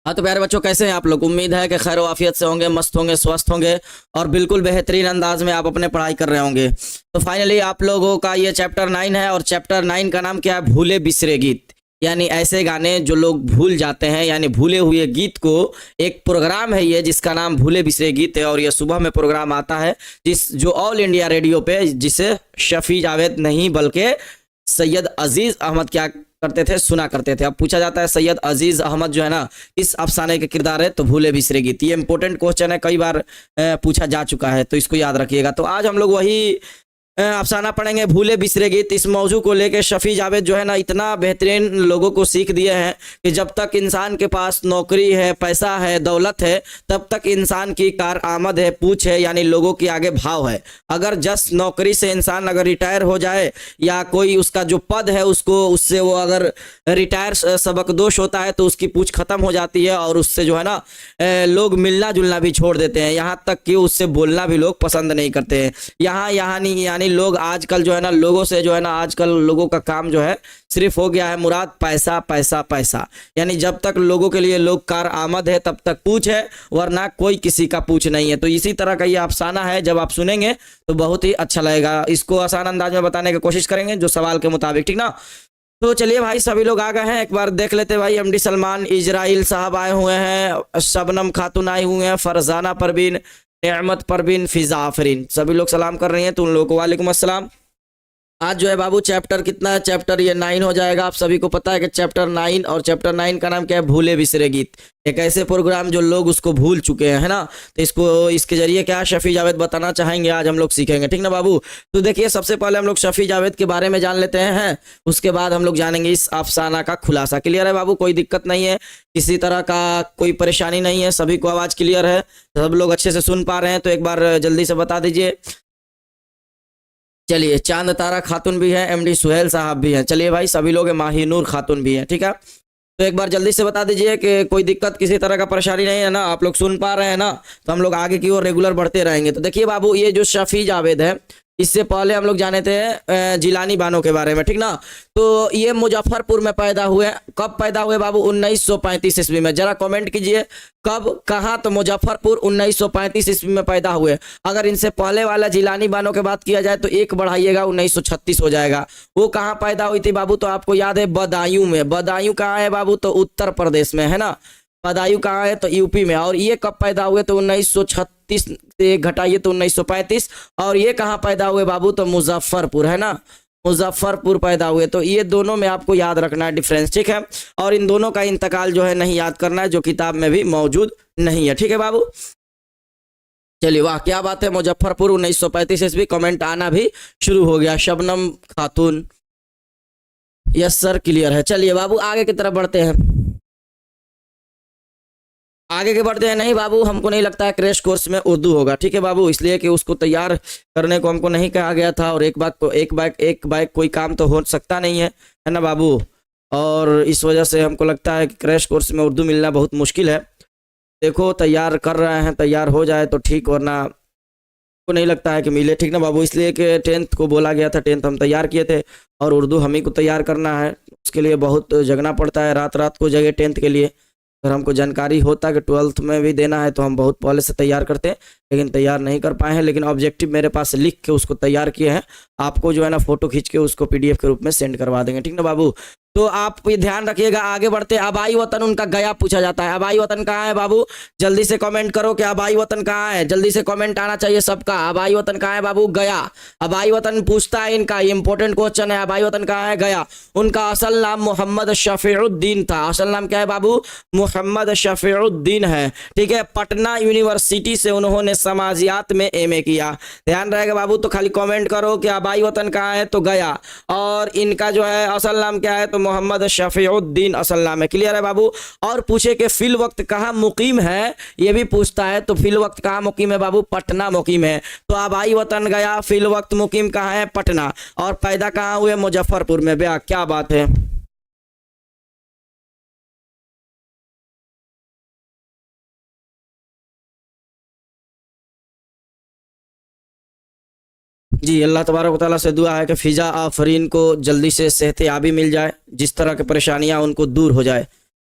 हाँ तो प्यारे बच्चों, कैसे हैं आप लोग? उम्मीद है कि खैर आफियत से होंगे, मस्त होंगे, स्वस्थ होंगे और बिल्कुल बेहतरीन अंदाज में आप अपने पढ़ाई कर रहे होंगे। तो फाइनली आप लोगों का ये चैप्टर 9 है और चैप्टर 9 का नाम क्या है? भूले बिसरे गीत, यानी ऐसे गाने जो लोग भूल जाते हैं, यानी भूले हुए गीत को। एक प्रोग्राम है ये जिसका नाम भूले बिसरे गीत है और ये सुबह में प्रोग्राम आता है जो ऑल इंडिया रेडियो पे, जिसे शफी जावेद नहीं बल्कि सैयद अजीज अहमद क्या करते थे, सुना करते थे। अब पूछा जाता है सैयद अजीज अहमद जो है ना, इस अफसाने के किरदार है। तो भूले बिसरे गीत ये इंपॉर्टेंट क्वेश्चन है, कई बार पूछा जा चुका है, तो इसको याद रखिएगा। तो आज हम लोग वही अफसाना पढ़ेंगे, भूले बिसरे गीत। इस मौजू को लेके शफी जावेद जो है ना, इतना बेहतरीन लोगों को सीख दिए हैं कि जब तक इंसान के पास नौकरी है, पैसा है, दौलत है, तब तक इंसान की कार आमद है, पूछ है, यानी लोगों के आगे भाव है। अगर जस्ट नौकरी से इंसान अगर रिटायर हो जाए या कोई उसका जो पद है उससे वो अगर रिटायर सबकदोश होता है तो उसकी पूछ खत्म हो जाती है और उससे जो है ना लोग मिलना जुलना भी छोड़ देते हैं, यहाँ तक कि उससे बोलना भी लोग पसंद नहीं करते हैं। यहाँ नहीं, यानी लोग आजकल जो है ना, लोगों से जो है ना, आजकल लोगों का काम जो है सिर्फ हो गया है मुराद पैसा पैसा पैसा। यानी जब तक लोगों के लिए लोग कार आमद है तब तक पूछ है, वरना कोई किसी का पूछ नहीं है। तो इसी तरह का ये अफसाना है, जब आप सुनेंगे तो बहुत ही अच्छा लगेगा। इसको आसान अंदाज में बताने की कोशिश करेंगे जो सवाल के मुताबिक, ठीक ना। तो चलिए भाई, सभी लोग आ गए हैं, एक बार देख लेते भाई। एमडी सलमान इजराइल साहब आए हुए हैं, शबनम खातून आई हुए हैं, फरजाना परवीन, नेमत परवीन, फिजा आफरीन, सभी लोग सलाम कर रही हैं। तो उन लोगों को वालेकुम अस्सलाम। आज जो है बाबू चैप्टर कितना है? चैप्टर ये 9 हो जाएगा। आप सभी को पता है कि चैप्टर 9, और चैप्टर 9 का नाम क्या है? भूले बिसरे गीत। एक ऐसे प्रोग्राम जो लोग उसको भूल चुके हैं, है ना। तो इसके जरिए क्या शफी जावेद बताना चाहेंगे, आज हम लोग सीखेंगे, ठीक ना बाबू। तो देखिए, सबसे पहले हम लोग शफी जावेद के बारे में जान लेते हैं, उसके बाद हम लोग जानेंगे इस अफसाना का खुलासा। क्लियर है बाबू? कोई दिक्कत नहीं है, किसी तरह का कोई परेशानी नहीं है, सभी को आवाज़ क्लियर है, सब लोग अच्छे से सुन पा रहे हैं? तो एक बार जल्दी से बता दीजिए। चलिए, चांद तारा खातून भी है, एमडी सुहेल साहब भी हैं। चलिए भाई, सभी लोग हैं, माहीनूर खातून भी हैं, ठीक है। तो एक बार जल्दी से बता दीजिए कि कोई दिक्कत, किसी तरह का परेशानी नहीं है ना, आप लोग सुन पा रहे हैं ना। तो हम लोग आगे की ओर रेगुलर बढ़ते रहेंगे। तो देखिए बाबू, ये जो शफी जावेद है, इससे पहले हम लोग जाने थे जिलानी बानो के बारे में, ठीक ना। तो ये मुजफ्फरपुर में पैदा हुए। कब पैदा हुए बाबू? 1935 ईस्वी में। जरा कमेंट कीजिए कब, कहाँ। तो मुजफ्फरपुर 1935 ईस्वी में पैदा हुए। अगर इनसे पहले वाला जिलानी बानो के बात किया जाए तो एक बढ़ाइएगा, 1936 हो जाएगा। वो कहाँ पैदा हुई थी बाबू? तो आपको याद है, बदायूं में। बदायूं कहाँ है बाबू? तो उत्तर प्रदेश में, है ना। बदायूं कहाँ है? तो यूपी में। और ये कब पैदा हुए? तो 1936 से घटाइए तो 1935। और ये कहाँ पैदा हुए बाबू? तो मुजफ्फरपुर, है ना, मुजफ्फरपुर पैदा हुए। तो ये दोनों में आपको याद रखना है डिफरेंस, ठीक है। और इन दोनों का इंतकाल जो है नहीं याद करना है, जो किताब में भी मौजूद नहीं है, ठीक है बाबू। चलिए, वाह क्या बात है, मुजफ्फरपुर 1935 ईस्वी। कमेंट आना भी शुरू हो गया। शबनम खातून, यस सर, क्लियर है। चलिए बाबू, आगे की तरफ बढ़ते हैं। आगे के बढ़ते हैं। नहीं बाबू, हमको नहीं लगता है क्रैश कोर्स में उर्दू होगा, ठीक है बाबू, इसलिए कि उसको तैयार करने को हमको नहीं कहा गया था। और एक बाइक कोई काम तो हो सकता नहीं है ना बाबू। और इस वजह से हमको लगता है कि क्रैश कोर्स में उर्दू मिलना बहुत मुश्किल है। देखो, तैयार कर रहे हैं, तैयार हो जाए तो ठीक, वरना को नहीं लगता है कि मिले, ठीक ना बाबू। इसलिए कि 10th को बोला गया था, 10th हम तैयार किए थे और उर्दू हम ही को तैयार करना है। उसके लिए बहुत जगना पड़ता है, रात रात को जगह 10th के लिए। अगर हमको जानकारी होता कि 12th में भी देना है तो हम बहुत पहले से तैयार करते हैं, लेकिन तैयार नहीं कर पाए हैं। लेकिन ऑब्जेक्टिव मेरे पास लिख के उसको तैयार किए हैं, आपको जो है ना फोटो खींच के उसको PDF के रूप में सेंड करवा देंगे, ठीक ना बाबू। तो आप ये ध्यान रखिएगा। आगे बढ़ते, आबाई वतन उनका गया पूछा जाता है। आबाई वतन कहाँ है बाबू? जल्दी से कमेंट करो कि आबाई वतन कहाँ है। जल्दी से कमेंट आना चाहिए सबका। आबाई वतन कहाँ है बाबू? गया। आबाई वतन पूछता है इनका, ये इंपॉर्टेंट क्वेश्चन है। आबाई वतन कहाँ है? गया। उनका असल नाम मोहम्मद शफीउद्दीन था। असल नाम क्या है बाबू? मोहम्मद शफीउद्दीन है, ठीक है। पटना यूनिवर्सिटी से उन्होंने समाजियात में MA किया। ध्यान रहेगा बाबू। तो खाली कमेंट करो कि आबाई वतन कहाँ है? तो गया। और इनका जो है असल नाम क्या है? तो मोहम्मद शफीउद्दीन असल नाम है। क्लियर है बाबू। और पूछे कि फिल वक्त कहाँ मुकीम है, ये भी पूछता है। तो फिल वक्त कहाँ मुकीम है बाबू? पटना मुकीम है। तो आबाई वतन गया, फिल वक्त मुकीम कहाँ है? पटना। और पैदा कहाँ हुए? मुजफ्फरपुर में। ब्याह, क्या बात है। जी, अल्लाह तबारक व तआला से दुआ है कि फिजा आफरीन को जल्दी से सेहत याबी मिल जाए, जिस तरह की परेशानियां उनको दूर हो जाए।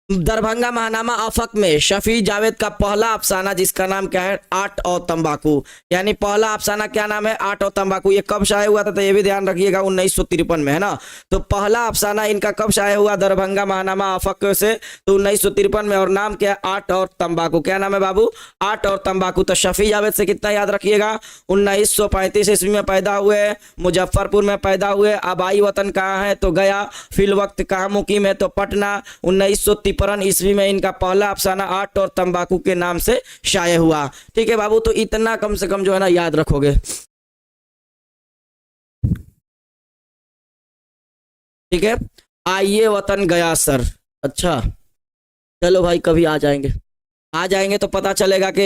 दरभंगा महानामा आफक में शफी जावेद का पहला अफसाना जिसका नाम क्या है, आट और तंबाकू, यानी पहला अफसाना क्या नाम है, आट और तंबाकू। ये कब शाये हुआ था तो ये भी ध्यान रखिएगा 1953 में, है ना। तो पहला अफसाना इनका कब शाये हुआ, दरभंगा महानामा आफक से, तो 1953 में, और नाम क्या है, आट और तंबाकू। क्या नाम है बाबू, आट और तंबाकू। तो शफी जावेद से कितना याद रखिएगा, 1935 ईस्वी में पैदा हुए, मुजफ्फरपुर में पैदा हुए, आबाई वतन कहाँ है तो गया, फिल वक्त कहाँ मुकीम है तो पटना। 1953 ईस्वी में इनका पहला अफसाना आट और तंबाकू के नाम से शाये हुआ। ठीक है बाबू, तो इतना कम से कम जो है ना याद रखोगे। ठीक है, आइए वतन गया सर। अच्छा चलो भाई, कभी आ जाएंगे तो पता चलेगा कि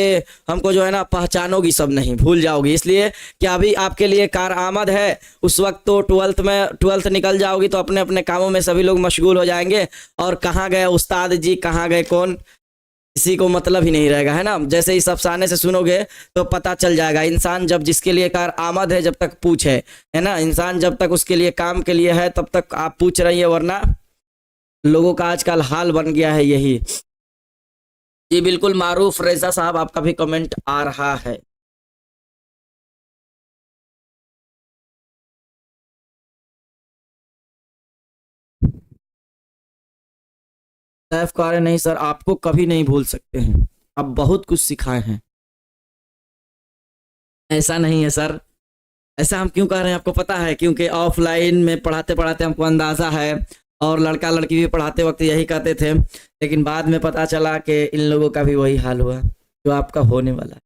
हमको जो है ना पहचानोगी सब नहीं, भूल जाओगी। इसलिए कि अभी आपके लिए कार आमद है, उस वक्त तो 12th निकल जाओगी तो अपने अपने कामों में सभी लोग मशगूल हो जाएंगे, और कहाँ गए उस्ताद जी, कहाँ गए कौन, किसी को मतलब ही नहीं रहेगा, है ना। जैसे इस अफसाने से सुनोगे तो पता चल जाएगा, इंसान जब जिसके लिए कार आमद है जब तक पूछ है ना, इंसान जब तक उसके लिए काम के लिए है तब तक आप पूछ रही है, वरना लोगों का आजकल हाल बन गया है यही। जी बिल्कुल, मारूफ रेजा साहब आपका भी कमेंट आ रहा है। सैफ कह रहे नहीं सर, आपको कभी नहीं भूल सकते हैं, आप बहुत कुछ सिखाए हैं। ऐसा नहीं है सर, ऐसा हम क्यों कह रहे हैं आपको पता है, क्योंकि ऑफलाइन में पढ़ाते पढ़ाते हमको अंदाजा है, और लड़का लड़की भी पढ़ाते वक्त यही कहते थे, लेकिन बाद में पता चला कि इन लोगों का भी वही हाल हुआ जो आपका होने वाला है।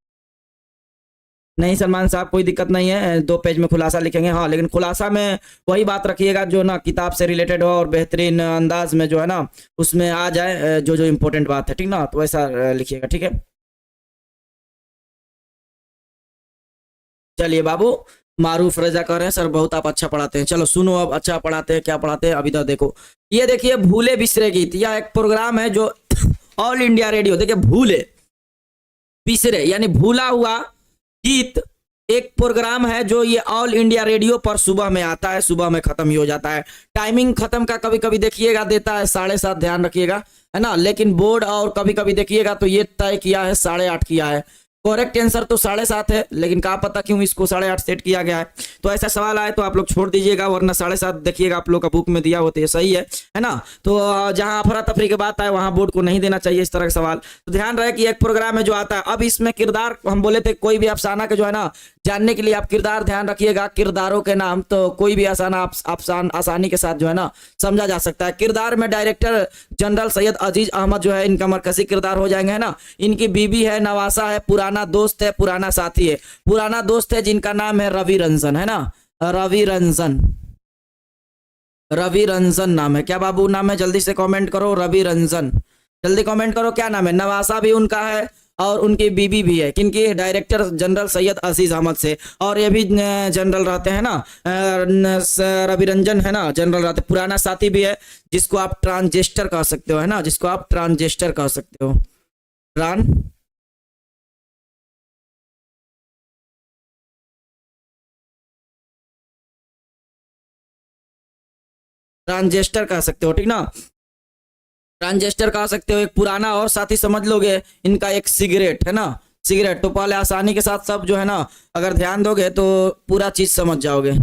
नहीं सलमान साहब, कोई दिक्कत नहीं है, 2 पेज में खुलासा लिखेंगे। हाँ, लेकिन खुलासा में वही बात रखिएगा जो ना किताब से रिलेटेड हो, और बेहतरीन अंदाज में जो है ना उसमें आ जाए जो जो इम्पोर्टेंट बात है, ठीक ना, तो वैसा लिखिएगा, ठीक है। चलिए बाबू, मारूफ रजा कह रहे हैं सर बहुत आप अच्छा पढ़ाते हैं। चलो सुनो, अब अच्छा पढ़ाते हैं, क्या पढ़ाते हैं अभी तो देखो। ये देखिए, भूले बिसरे गीत, यह एक प्रोग्राम है जो ऑल इंडिया रेडियो, देखिए भूले बिसरे यानी भूला हुआ गीत, एक प्रोग्राम है जो ये ऑल इंडिया रेडियो पर सुबह में आता है, सुबह में खत्म ही हो जाता है। टाइमिंग खत्म का कभी कभी देखिएगा देता है 7:30, ध्यान रखिएगा, है ना, लेकिन बोर्ड और कभी कभी देखिएगा तो ये तय किया है 8:30 किया है। करेक्ट आंसर तो 7:30 है, लेकिन क्या पता क्यों इसको 8:30 सेट किया गया है। तो ऐसा सवाल आए तो आप लोग छोड़ दीजिएगा, वरना 7:30 देखिएगा आप लोग का बुक में दिया होता है, सही है ना। तो जहां अफरा तफरी की बात आए वहां बोर्ड को नहीं देना चाहिए इस तरह के सवाल। तो ध्यान रहे कि एक प्रोग्राम है जो आता है। अब इसमें किरदार, हम बोले थे कोई भी अफसाना के जो है ना जानने के लिए आप किरदार ध्यान रखिएगा, किरदारों के नाम, तो कोई भी आसानी के साथ जो है ना समझा जा सकता है। किरदार में डायरेक्टर जनरल सैयद अजीज अहमद जो है इनका मरकजी किरदार हो जाएंगे, है ना। इनकी बीबी है नवासा है, पुराना दोस्त है, पुराना साथी है, पुराना दोस्त है जिनका नाम है रवि रंजन, है ना, रवि रंजन नाम है। क्या बाबू नाम है, जल्दी से कमेंट करो, रवि रंजन, जल्दी कमेंट करो क्या नाम है। नवासा भी उनका है और उनकी बीबी भी है, किनकी, डायरेक्टर जनरल सैयद अजीज अहमद से, और ये भी जनरल रहते हैं ना, रवि रंजन, है ना, जनरल रहते। पुराना साथी भी है जिसको आप ट्रांजिस्टर कह सकते हो, है ना, जिसको आप ट्रांजिस्टर कह सकते हो, ट्रांजिस्टर कह सकते हो, ठीक ना, ट्रांजिस्टर कह सकते हो। एक पुराना और साथी समझ लोगे इनका, एक सिगरेट, है ना, सिगरेट। तो पहले आसानी के साथ सब जो है ना अगर ध्यान दोगे तो पूरा चीज समझ जाओगे,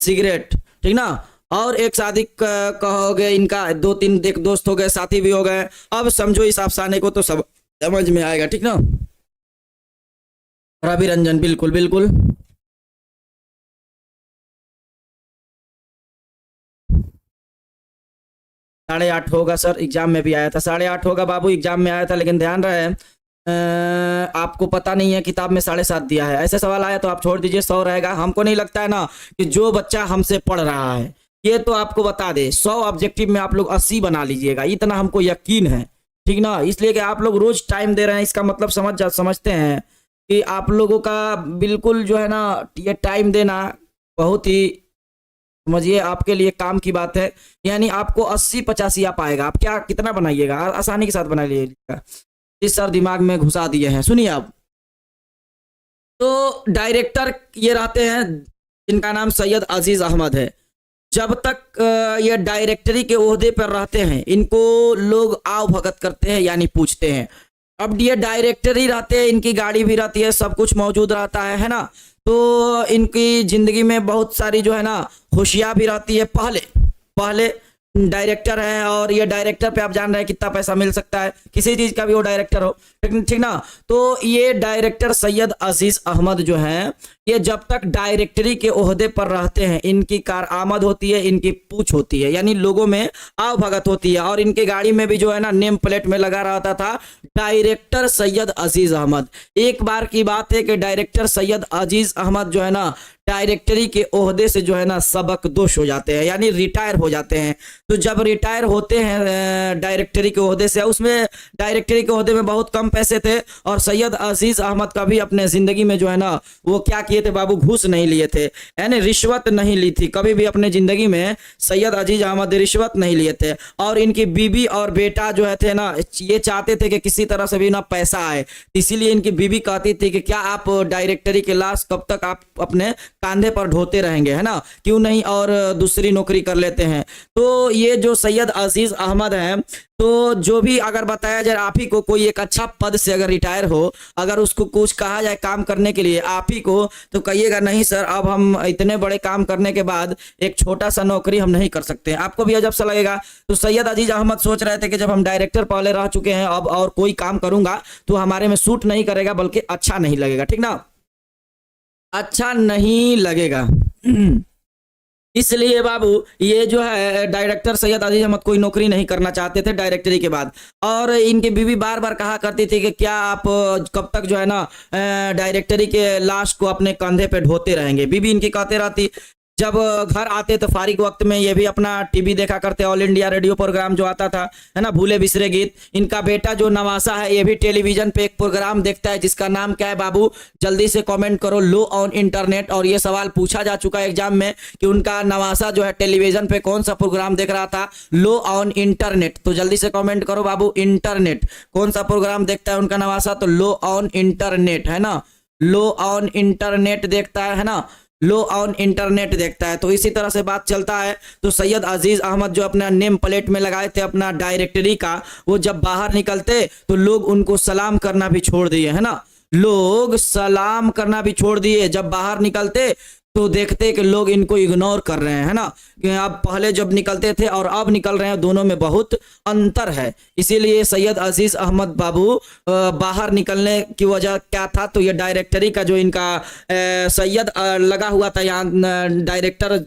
सिगरेट, ठीक ना। और एक शादी कहोगे, इनका 2-3 दोस्त हो गए, साथी भी हो गए। अब समझो इस अफसाने को तो सब समझ में आएगा, ठीक ना। रवि रंजन, बिल्कुल बिल्कुल, 8:30 होगा सर, एग्जाम में भी आया था 8:30 होगा बाबू, एग्जाम में आया था, लेकिन ध्यान रहे आपको पता नहीं है किताब में 7:30 दिया है। ऐसे सवाल आया तो आप छोड़ दीजिए, 100 रहेगा। हमको नहीं लगता है ना कि जो बच्चा हमसे पढ़ रहा है ये तो आपको बता दे, 100 ऑब्जेक्टिव में आप लोग 80 बना लीजिएगा, इतना हमको यकीन है, ठीक ना। इसलिए कि आप लोग रोज टाइम दे रहे हैं, इसका मतलब समझते हैं कि आप लोगों का बिल्कुल जो है ना ये टाइम देना बहुत ही, समझिए, आपके लिए काम की बात है। यानी आपको 80-85 आप आएगा, आप क्या कितना बनाइएगा, आसानी के साथ बना लीजिएगा। इस सर दिमाग में घुसा दिए हैं, सुनिए आप। तो डायरेक्टर ये रहते हैं जिनका नाम सैयद अजीज अहमद है, जब तक ये डायरेक्टरी के ओहदे पर रहते हैं इनको लोग आव भगत करते हैं यानी पूछते हैं। अब ये डायरेक्टरी रहते हैं, इनकी गाड़ी भी रहती है, सब कुछ मौजूद रहता है ना। तो इनकी जिंदगी में बहुत सारी जो है ना खुशियाँ भी रहती है। पहले डायरेक्टर है और ये डायरेक्टर पे आप जान रहे हैं कितना पैसा मिल सकता है, किसी चीज का भी वो डायरेक्टर हो, ठीक ना। तो ये डायरेक्टर सैयद अजीज अहमद जो हैं ये जब तक डायरेक्टरी के ओहदे पर रहते हैं इनकी कार आमद होती है, इनकी पूछ होती है, यानी लोगों में आव भगत होती है। और इनके गाड़ी में भी जो है ना नेम प्लेट में लगा रहता था डायरेक्टर सैयद अजीज अहमद। एक बार की बात है कि डायरेक्टर सैयद अजीज अहमद जो है ना डायरेक्टरी के ओहदे से जो है ना सबकदोश हो जाते हैं, यानी रिटायर हो जाते हैं। तो जब रिटायर होते हैं डायरेक्टरी के ओहदे से, उसमें डायरेक्टरी के ओहदे में बहुत कम पैसे थे और सैयद अजीज अहमद कभी अपने जिंदगी में जो है ना वो क्या किए थे बाबू, घूस नहीं लिए थे, यानी रिश्वत नहीं ली थी कभी भी अपने जिंदगी में। सैयद अजीज अहमद रिश्वत नहीं लिए थे। और इनकी बीबी और बेटा जो है थे ना ये चाहते थे कि किसी तरह से भी ना पैसा आए, इसीलिए इनकी बीबी कहती थी कि क्या आप डायरेक्टरी के लाश कब तक आप अपने कांधे पर ढोते रहेंगे, है ना, क्यों नहीं और दूसरी नौकरी कर लेते हैं। तो ये जो सैयद अजीज अहमद हैं, तो जो भी अगर बताया जाए आप ही को कोई एक अच्छा पद से अगर रिटायर हो, अगर उसको कुछ कहा जाए काम करने के लिए आप ही को, तो कहिएगा नहीं सर अब हम इतने बड़े काम करने के बाद एक छोटा सा नौकरी हम नहीं कर सकते। आपको भी अजब सा लगेगा। तो सैयद अजीज अहमद सोच रहे थे कि जब हम डायरेक्टर पहले रह चुके हैं अब और कोई काम करूंगा तो हमारे में सूट नहीं करेगा, बल्कि अच्छा नहीं लगेगा, ठीक ना, अच्छा नहीं लगेगा। इसलिए बाबू ये जो है डायरेक्टर सैयद अजीज अहमद कोई नौकरी नहीं करना चाहते थे डायरेक्टरी के बाद। और इनकी बीवी बार बार कहा करती थी कि क्या आप कब तक जो है ना डायरेक्टरी के लाश को अपने कंधे पे ढोते रहेंगे। बीवी इनकी कहते रहती। जब घर आते तो फारिग वक्त में ये भी अपना टीवी देखा करते, ऑल इंडिया रेडियो प्रोग्राम जो आता था, है ना, भूले बिसरे गीत। इनका बेटा जो नवासा है ये भी टेलीविजन पे एक प्रोग्राम देखता है जिसका नाम क्या है बाबू, जल्दी से कमेंट करो, लो ऑन इंटरनेट। और ये सवाल पूछा जा चुका है एग्जाम में कि उनका नवासा जो है टेलीविजन पे कौन सा प्रोग्राम देख रहा था, लो ऑन इंटरनेट। तो जल्दी से कॉमेंट करो बाबू, इंटरनेट कौन सा प्रोग्राम देखता है उनका नवासा, तो लो ऑन इंटरनेट, है ना, लो ऑन इंटरनेट देखता है ना, लो ऑन इंटरनेट देखता है। तो इसी तरह से बात चलता है। तो सैयद अजीज अहमद जो अपना नेम प्लेट में लगाए थे अपना डायरेक्टरी का, वो जब बाहर निकलते तो लोग उनको सलाम करना भी छोड़ दिए, है ना, लोग सलाम करना भी छोड़ दिए। जब बाहर निकलते तो देखते कि लोग इनको इग्नोर कर रहे हैं, है ना, कि अब पहले जब निकलते थे और अब निकल रहे हैं दोनों में बहुत अंतर है। इसीलिए सैयद अजीज अहमद बाबू बाहर निकलने की वजह क्या था, तो ये डायरेक्टरी का जो इनका सैयद लगा हुआ था यहाँ डायरेक्टर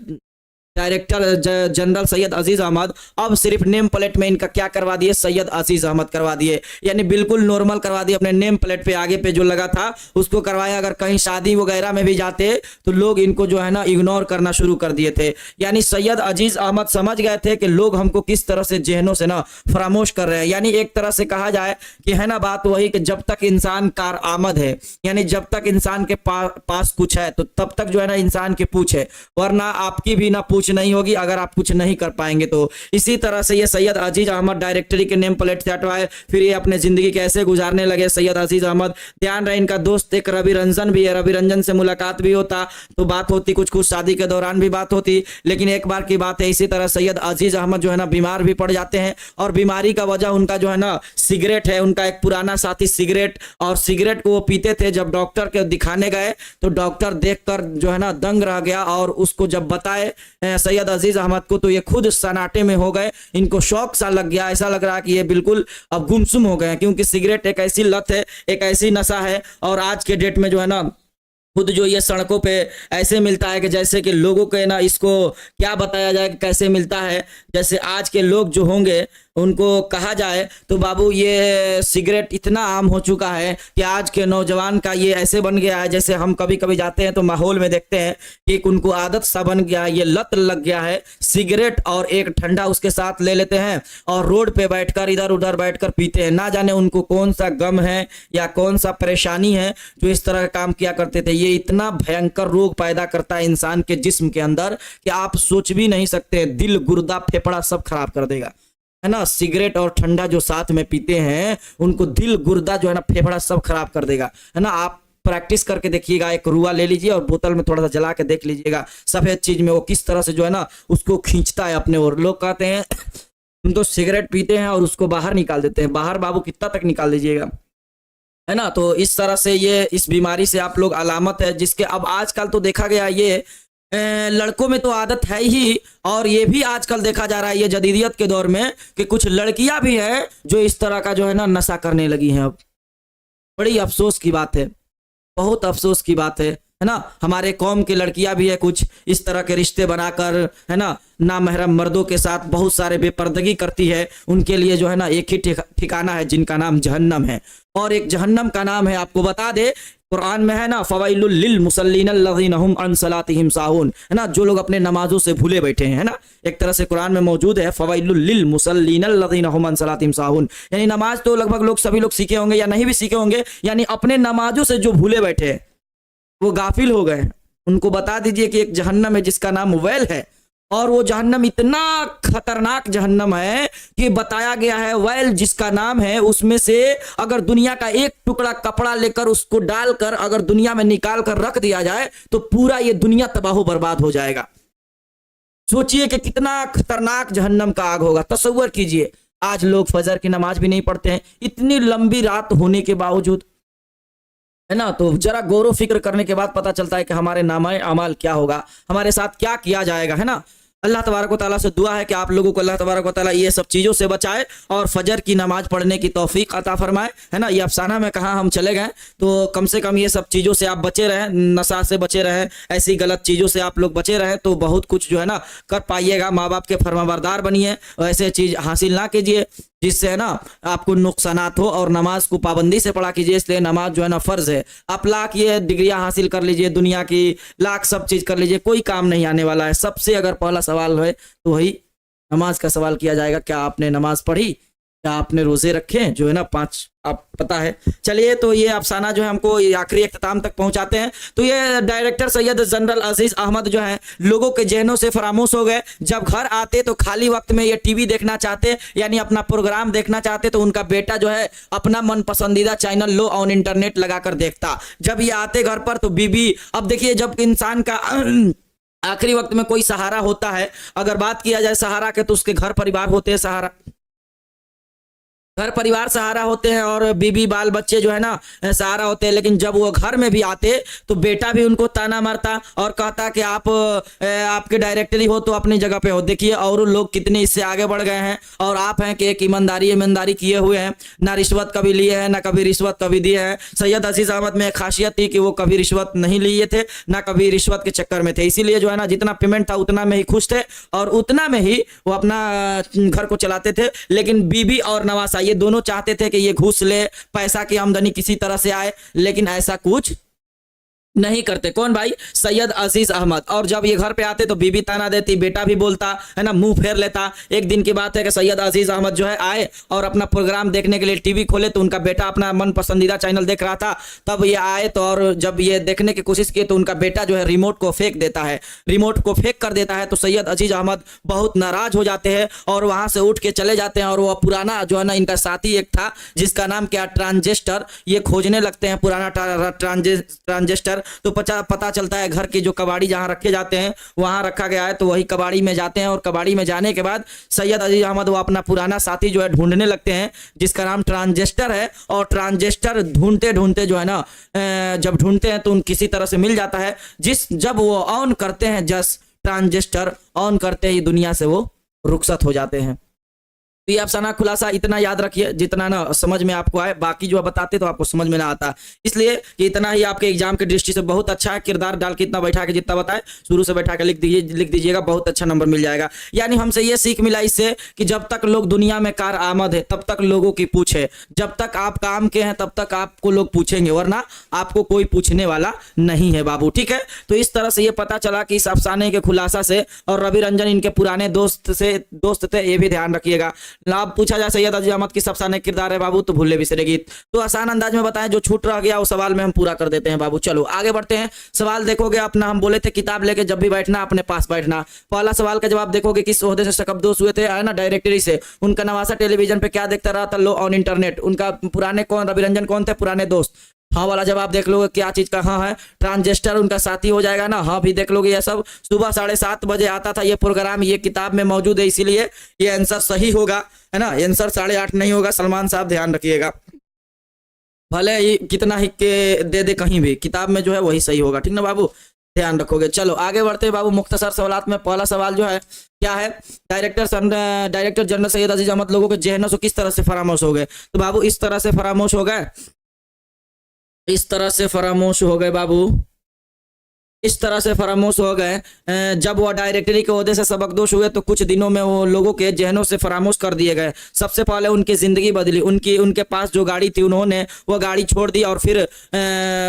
जनरल सैयद अजीज अहमद, अब सिर्फ नेम प्लेट में इनका क्या करवा दिए, सैयद अजीज अहमद करवा दिए, यानी बिल्कुल नॉर्मल करवा दिए। अपने नेम प्लेट पे आगे पे जो लगा था उसको करवाया। अगर कहीं शादी वगैरह में भी जाते तो लोग इनको जो है ना इग्नोर करना शुरू कर दिए थे। यानी सैयद अजीज अहमद समझ गए थे कि लोग हमको किस तरह से जहनों से ना फरामोश कर रहे हैं। यानी एक तरह से कहा जाए कि है ना बात वही कि जब तक इंसान कार आमद है, यानी जब तक इंसान के पास कुछ है तो तब तक जो है ना इंसान की पूछ है, वरना आपकी भी ना पूछ नहीं होगी अगर आप कुछ नहीं कर पाएंगे तो। इसी तरह से ये सैयद अजीज अहमद डायरेक्टरी के नेम प्लेट से हटवाए, फिर ये अपने जिंदगी कैसे गुजारने लगे सैयद अजीज अहमद। ध्यान रहे इनका दोस्त एक रवि रंजन भी है, रवि रंजन से मुलाकात भी होता तो बात होती, कुछ कुछ शादी के दौरान भी बात होती। लेकिन एक बार की बात है, इसी तरह सैयद अजीज अहमद जो है ना बीमार भी पड़ जाते हैं और बीमारी का वजह उनका जो है ना सिगरेट है। उनका एक पुराना साथी सिगरेट, और सिगरेट को वो पीते थे। जब डॉक्टर के दिखाने गए तो डॉक्टर देखकर जो है ना दंग रह गया और उसको जब बताए सैयद अजीज अहमद को तो ये खुद सन्नाटे में हो गए। इनको शौक सा लग गया, ऐसा लग रहा कि ये बिल्कुल अब गुमसुम हो गए, क्योंकि सिगरेट एक ऐसी लत है, एक ऐसी नशा है। और आज के डेट में जो है ना खुद जो ये सड़कों पे ऐसे मिलता है कि जैसे कि लोगों के ना इसको क्या बताया जाए कि कैसे मिलता है, जैसे आज के लोग जो होंगे उनको कहा जाए तो बाबू ये सिगरेट इतना आम हो चुका है कि आज के नौजवान का ये ऐसे बन गया है, जैसे हम कभी कभी जाते हैं तो माहौल में देखते हैं कि उनको आदत सा बन गया है, ये लत लग गया है सिगरेट, और एक ठंडा उसके साथ ले लेते हैं और रोड पे बैठकर इधर उधर बैठकर पीते हैं। ना जाने उनको कौन सा गम है या कौन सा परेशानी है जो इस तरह का काम किया करते थे। ये इतना भयंकर रोग पैदा करता है इंसान के जिस्म के अंदर कि आप सोच भी नहीं सकते, दिल गुर्दा फेफड़ा सब खराब कर देगा, है ना। सिगरेट और ठंडा जो साथ में पीते हैं उनको दिल गुर्दा जो है ना फेफड़ा सब खराब कर देगा, है ना। आप प्रैक्टिस करके देखिएगा। एक रुआ ले लीजिए और बोतल में थोड़ा सा जला के देख लीजिएगा सफेद चीज में वो किस तरह से जो है ना उसको खींचता है अपने ओर। लोग कहते हैं तुम तो सिगरेट पीते हैं और उसको बाहर निकाल देते हैं। बाहर बाबू कितना तक निकाल दीजिएगा, है ना। तो इस तरह से ये इस बीमारी से आप लोग अलामत है, जिसके अब आजकल तो देखा गया ये लड़कों में तो आदत है ही, और ये भी आजकल देखा जा रहा है ये जदीदियत के दौर में कि कुछ लड़कियां भी हैं जो इस तरह का जो है ना नशा करने लगी हैं। अब बड़ी अफसोस की बात है, बहुत अफसोस की बात है ना। हमारे कौम की लड़कियां भी है कुछ इस तरह के रिश्ते बनाकर, है ना, नामहरम मर्दों के साथ बहुत सारे बेपर्दगी करती है। उनके लिए जो है ना एक ही ठिकाना है जिनका नाम जहन्नम है, और एक जहन्नम का नाम है, आपको बता दे कुरान में है ना, फवाइलुल लिल मुसल्लीन अल्लज़ीना हुम अन सलातिहिम साहून, है ना, जो लोग अपने नमाजों से भूले बैठे हैं, है ना। एक तरह से कुरान में मौजूद है फवाइलुल लिल मुसल्लीन अल्लज़ीना हुम अन सलातिहिम साहून, यानी नमाज तो लगभग लोग सभी लोग सीखे होंगे या नहीं भी सीखे होंगे, यानी अपने नमाजों से जो भूले बैठे हैं वो गाफिल हो गए, उनको बता दीजिए कि एक जहन्नम है जिसका नाम वैल है। और वो जहन्नम इतना खतरनाक जहन्नम है कि बताया गया है वैल जिसका नाम है उसमें से अगर दुनिया का एक टुकड़ा कपड़ा लेकर उसको डालकर अगर दुनिया में निकाल कर रख दिया जाए तो पूरा ये दुनिया तबाह बर्बाद हो जाएगा। सोचिए कि कितना खतरनाक जहन्नम का आग होगा। तसव्वुर कीजिए आज लोग फजर की नमाज भी नहीं पढ़ते हैं इतनी लंबी रात होने के बावजूद, है ना। तो जरा गौर फिक्र करने के बाद पता चलता है कि हमारे नामाए अमाल क्या होगा, हमारे साथ क्या किया जाएगा, है ना। अल्लाह तबारक व तआला से दुआ है कि आप लोगों को अल्लाह तबारक व तआला ये सब चीज़ों से बचाए और फजर की नमाज पढ़ने की तौफीक अता फरमाए, है ना। ये अफसाना में कहाँ हम चले गए, तो कम से कम ये सब चीज़ों से आप बचे रहें, नशा से बचे रहें, ऐसी गलत चीज़ों से आप लोग बचे रहें तो बहुत कुछ जो है ना कर पाइएगा। माँ बाप के फरमाबरदार बनिए, ऐसे चीज़ हासिल ना कीजिए जिससे है ना आपको नुकसानात हो, और नमाज को पाबंदी से पढ़ा कीजिए, इसलिए नमाज जो है ना फ़र्ज़ है। आप लाख ये डिग्रियां हासिल कर लीजिए दुनिया की, लाख सब चीज़ कर लीजिए, कोई काम नहीं आने वाला है। सबसे अगर पहला सवाल है तो वही नमाज का सवाल किया जाएगा, क्या आपने नमाज पढ़ी, क्या आपने रोजे रखे, जो है ना 5 आप पता है। चलिए तो ये अफसाना जो है हमको आखिरी इख्तिताम तक पहुंचाते हैं। तो ये डायरेक्टर सैयद जनरल अजीज अहमद जो है लोगों के जहनों से फरामोश हो गए। जब घर आते तो खाली वक्त में ये टीवी देखना चाहते, यानी अपना प्रोग्राम देखना चाहते, तो उनका बेटा जो है अपना मन पसंदीदा चैनल लो ऑन इंटरनेट लगाकर देखता। जब ये आते घर पर तो बीबी, अब देखिए जब इंसान का आखिरी वक्त में कोई सहारा होता है, अगर बात किया जाए सहारा के तो उसके घर परिवार होते हैं सहारा, घर परिवार सहारा होते हैं और बीबी बाल बच्चे जो है ना सहारा होते हैं। लेकिन जब वो घर में भी आते तो बेटा भी उनको ताना मारता और कहता कि आप आपके डायरेक्टरी हो तो अपनी जगह पे हो, देखिए और लोग कितने इससे आगे बढ़ गए हैं और आप हैं कि एक ईमानदारी किए हुए हैं, ना रिश्वत कभी लिए हैं ना कभी रिश्वत कभी दिए हैं। सैयद अजीज अहमद में एक खासियत थी कि वो कभी रिश्वत नहीं लिए थे ना कभी रिश्वत के चक्कर में थे, इसीलिए जो है ना जितना पेमेंट था उतना में ही खुश थे और उतना में ही वो अपना घर को चलाते थे। लेकिन बीबी और नवासा ये दोनों चाहते थे कि ये घूस ले, पैसा की आमदनी किसी तरह से आए, लेकिन ऐसा कुछ नहीं करते। कौन भाई? सैयद अजीज अहमद। और जब ये घर पे आते तो बीबी ताना देती, बेटा भी बोलता, है ना, मुंह फेर लेता। एक दिन की बात है कि सैयद अजीज अहमद जो है आए और अपना प्रोग्राम देखने के लिए टीवी खोले तो उनका बेटा अपना मन पसंदीदा चैनल देख रहा था। तब ये आए तो और जब ये देखने की कोशिश की तो उनका बेटा जो है रिमोट को फेंक देता है, रिमोट को फेंक कर देता है। तो सैयद अजीज अहमद बहुत नाराज हो जाते हैं और वहां से उठ के चले जाते हैं और वह पुराना जो है ना इनका साथी एक था जिसका नाम क्या, ट्रांजिस्टर, ये खोजने लगते हैं पुराना ट्रांजिस्टर। तो पता चलता है घर की जो कबाड़ी जहां रखे जाते हैं वहां रखा गया है, तो वही कबाड़ी में जाते हैं और कबाड़ी में जाने के बाद सैयद अजीज अहमद वो अपना पुराना साथी जो है ढूंढने लगते हैं जिसका नाम ट्रांजिस्टर है। और ट्रांजिस्टर ढूंढते ढूंढते जो है ना जब ढूंढते हैं तो उन किसी तरह से मिल जाता है। जब वो ऑन करते हैं, जस्ट ट्रांजिस्टर ऑन करते ही दुनिया से वो रुखसत हो जाते हैं। तो ये अफसाना खुलासा इतना याद रखिए जितना ना समझ में आपको आए, बाकी जो बताते तो आपको समझ में ना आता, इसलिए कि इतना ही आपके एग्जाम की दृष्टि से बहुत अच्छा है। किरदार डाल के इतना बैठा के जितना बताए शुरू से बैठा के लिख दीजिएगा, बहुत अच्छा नंबर मिल जाएगा। यानी हमसे ये सीख मिला इससे कि जब तक लोग दुनिया में कार आमद है तब तक लोगों की पूछ है, जब तक आप काम के हैं तब तक आपको लोग पूछेंगे, वरना आपको कोई पूछने वाला नहीं है बाबू, ठीक है। तो इस तरह से ये पता चला कि इस अफसाने के खुलासा से, और रवि रंजन इनके पुराने दोस्त थे, ये भी ध्यान रखिएगा। लाभ पूछा जाए सैयद अजीज अहमद किस अफसाने किरदार है बाबू, तो भूले बिसरे गीत। तो आसान अंदाज में बताएं, जो छूट रह गया वो सवाल में हम पूरा कर देते हैं बाबू। चलो आगे बढ़ते हैं। सवाल देखोगे अपना, हम बोले थे किताब लेके जब भी बैठना अपने पास बैठना। पहला सवाल का जवाब देखोगे किस ओहदे से शकबदोश हुए थे, है ना, डायरेक्टरी से। उनका नवासा टेलीविजन पे क्या देखता रहा था, लो ऑन इंटरनेट। उनका पुराने कौन, रवि रंजन कौन थे, पुराने दोस्त। हाँ वाला जवाब देख लोगे क्या चीज का हाँ है, ट्रांजिस्टर उनका साथी हो जाएगा ना। हाँ भी देख लोगे, ये सब सुबह 7:30 बजे आता था ये प्रोग्राम, ये किताब में मौजूद है, इसीलिए ये आंसर सही होगा, है ना। आंसर 8:30 नहीं होगा, सलमान साहब ध्यान रखिएगा, भले ही कितना ही के दे दे कहीं भी, किताब में जो है वही सही होगा, ठीक ना बाबू, ध्यान रखोगे। चलो आगे बढ़ते हैं बाबू, मुख्तसर सवालात में पहला सवाल जो है क्या है, डायरेक्टर जनरल सैयद अजीज अहमद लोगों के जहनों से किस तरह से फरामोश हो गए। तो बाबू इस तरह से फरामोश हो गए, इस तरह से फरामोश हो गए बाबू, इस तरह से फरामोश हो गए। जब वह डायरेक्टरी के ओहदे से सबकदोश हुए तो कुछ दिनों में वो लोगों के जहनों से फरामोश कर दिए गए। सबसे पहले उनकी ज़िंदगी बदली, उनके पास जो गाड़ी थी उन्होंने वो गाड़ी छोड़ दी, और फिर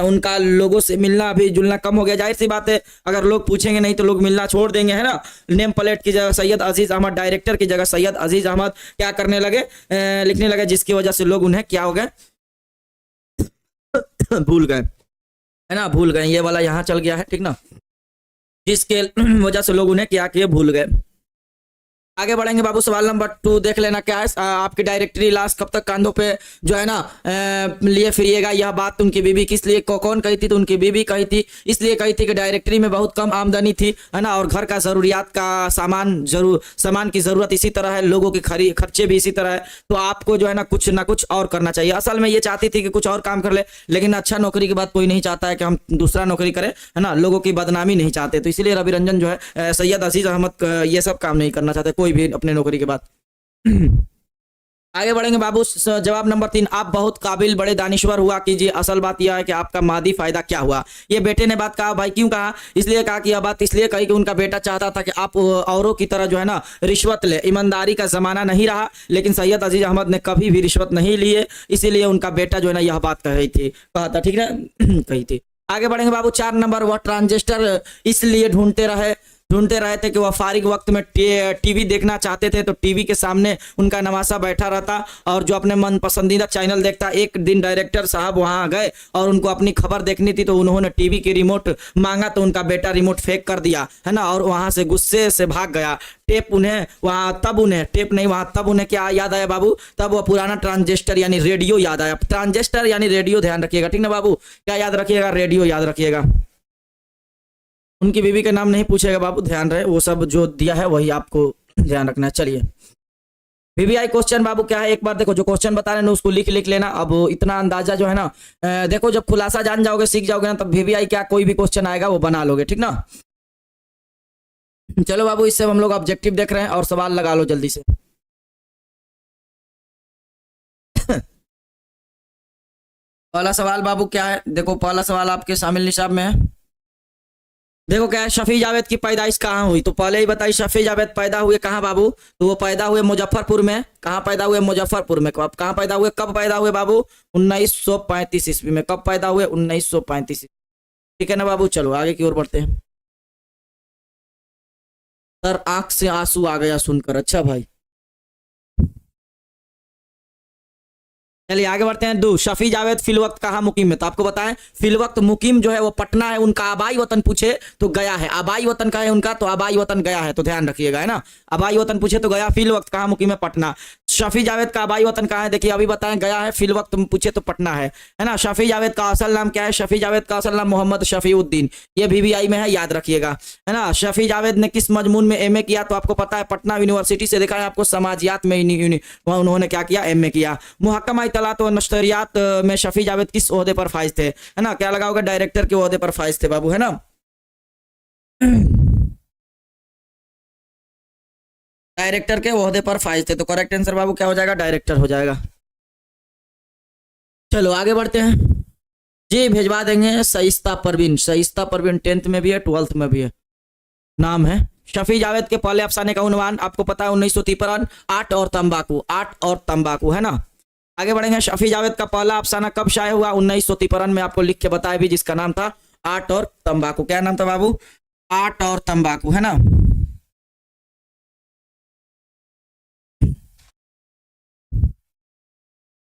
उनका लोगों से मिलना भी जुलना कम हो गया। जाहिर सी बात है, अगर लोग पूछेंगे नहीं तो लोग मिलना छोड़ देंगे, है ना। नेम प्लेट की जगह सैयद अजीज़ अहमद, डायरेक्टर की जगह सैयद अजीज़ अहमद क्या करने लगे, लिखने लगे, जिसकी वजह से लोग उन्हें क्या हो गए भूल गए, है ना, भूल गए। ये वाला यहाँ चल गया है, ठीक ना, जिसके वजह से लोग उन्हें क्या किए, भूल गए। आगे बढ़ेंगे बाबू, सवाल नंबर 2 देख लेना क्या है। आपकी डायरेक्टरी लाश कब तक कांधों पे जो है ना लिए फिरिएगा। यह बात उनकी बीबी किस लिए कौन कही थी, तो उनकी बीबी कही थी। इसलिए कही थी कि डायरेक्टरी में बहुत कम आमदनी थी, है ना, और घर का जरूरियात का सामान की जरूरत इसी तरह है, लोगों की खर्चे भी इसी तरह है, तो आपको जो है ना कुछ और करना चाहिए। असल में ये चाहती थी कि कुछ और काम कर ले, लेकिन अच्छा नौकरी की बात कोई नहीं चाहता है कि हम दूसरा नौकरी करें, है ना, लोगों की बदनामी नहीं चाहते, तो इसीलिए रवि रंजन जो है सैयद अजीज अहमद ये सब काम नहीं करना चाहते कोई भी अपने नौकरी के बाद। आगे बढ़ेंगे बाबू, जवाब नंबर 3, आप बहुत काबिल बड़े दानिश्वर हुआ कीजिए। असल बात यह है कि आपका मादी फायदा क्या हुआ। ये बेटे ने बात कहा, भाई क्यों कहा, इसलिए कहा कि यह बात इसलिए कही कि उनका बेटा चाहता था कि आप औरों की तरह जो है ना रिश्वत ले। ईमानदारी का जमाना नहीं रहा, लेकिन सैयद अजीज अहमद ने कभी भी रिश्वत नहीं लिए, इसीलिए उनका बेटा जो है ना यह बात कहा था, ठीक है कही थी। आगे बढ़ेंगे बाबू, 4 नंबर, वह ट्रांजिस्टर इसलिए ढूंढते रहे थे कि वह फारिग वक्त में टीवी देखना चाहते थे, तो टीवी के सामने उनका नवासा बैठा रहता और जो अपने मन पसंदीदा चैनल देखता। एक दिन डायरेक्टर साहब वहां गए और उनको अपनी खबर देखनी थी, तो उन्होंने टीवी की रिमोट मांगा, तो उनका बेटा रिमोट फेंक कर दिया, है ना, और वहां से गुस्से से भाग गया। टेप तब उन्हें क्या याद आया बाबू, तब वो पुराना ट्रांजिस्टर यानी रेडियो याद आया। ट्रांजिस्टर यानी रेडियो, ध्यान रखिएगा, ठीक ना बाबू, क्या याद रखिएगा, रेडियो याद रखिएगा। उनकी बीवी का नाम नहीं पूछेगा बाबू, ध्यान रहे, वो सब जो दिया है वही आपको ध्यान रखना है। चलिए वीवीआई क्वेश्चन बाबू क्या है, एक बार देखो, जो क्वेश्चन बता रहे हैं उसको लिख लेना। अब इतना अंदाजा जो है ना देखो, जब खुलासा जान जाओगे, सीख जाओगे ना, तब वीवीआई क्या कोई भी क्वेश्चन आएगा वो बना लोगे, ठीक ना। चलो बाबू, इससे हम लोग ऑब्जेक्टिव देख रहे हैं और सवाल लगा लो जल्दी से। पहला सवाल बाबू क्या है, देखो पहला सवाल आपके शामिल निशाब में है। देखो क्या है, शफी जावेद की पैदाइश कहाँ हुई, तो पहले ही बताइए, शफी जावेद पैदा हुए कहाँ बाबू, तो वो पैदा हुए मुजफ्फरपुर में। कहाँ पैदा हुए, मुजफ्फरपुर में। कहाँ पैदा हुए, कब पैदा हुए बाबू, 1935 ईस्वी में। कब पैदा हुए, 1935, ठीक है ना बाबू। चलो आगे की ओर बढ़ते हैं। सर आंख से आंसू आ गया सुनकर, अच्छा भाई। चलिए आगे बढ़ते हैं। 2, शफी जावेद फिल वक्त कहाँ मुकीम है, तो आपको बताएं फिल वक्त मुकीम जो है वो पटना है। उनका आबाई वतन पूछे तो गया है। आबाई वतन का है उनका, तो आबाई वतन गया है, तो ध्यान रखिएगा, है ना। आबाई वतन पूछे तो गया, फिल वक्त कहाँ मुकीम है, पटना। शफी जावेद का आबाई वतन कहाँ है, देखिए अभी बताएं, गया है, फिल वक्त पूछे तो पटना है ना। शफी जावेद का असल नाम क्या है, शफी जावेद का असल नाम मोहम्मद शफीउद्दीन, ये वीवीआई में है, याद रखिएगा, है ना। शफी जावेद ने किस मजमून में एमए किया, तो आपको पता है पटना यूनिवर्सिटी से, देखा है आपको, समाजियात में उन्होंने क्या किया, एमए किया। मुहक्कमा इत्तलात व नश्तरियात में शफी जावेद किस ओहदे पर फाइज थे, है ना, क्या लगा होगा, डायरेक्टर के ओहदे पर फाइज थे बाबू, है ना। डायरेक्टर के ओहदे पर फाइज थे, तो करेक्ट आंसर बाबू क्या हो जाएगा, डायरेक्टर हो जाएगा। चलो आगे बढ़ते हैं जी, भेजवा देंगे। सईस्ता परवीन, सईस्ता परवीन 10th में भी है, 12th में भी है, नाम है। शफी जावेद के पहले अफसाने का उन्वान आपको पता है, 1953, आट और तंबाकू, है ना। आगे बढ़ेंगे। शफी जावेद का पहला अफसाना कब शाये हुआ, 1953 में, आपको लिख के बताया भी, जिसका नाम था आट और तंबाकू। क्या नाम था बाबू, आट और तंबाकू, है ना।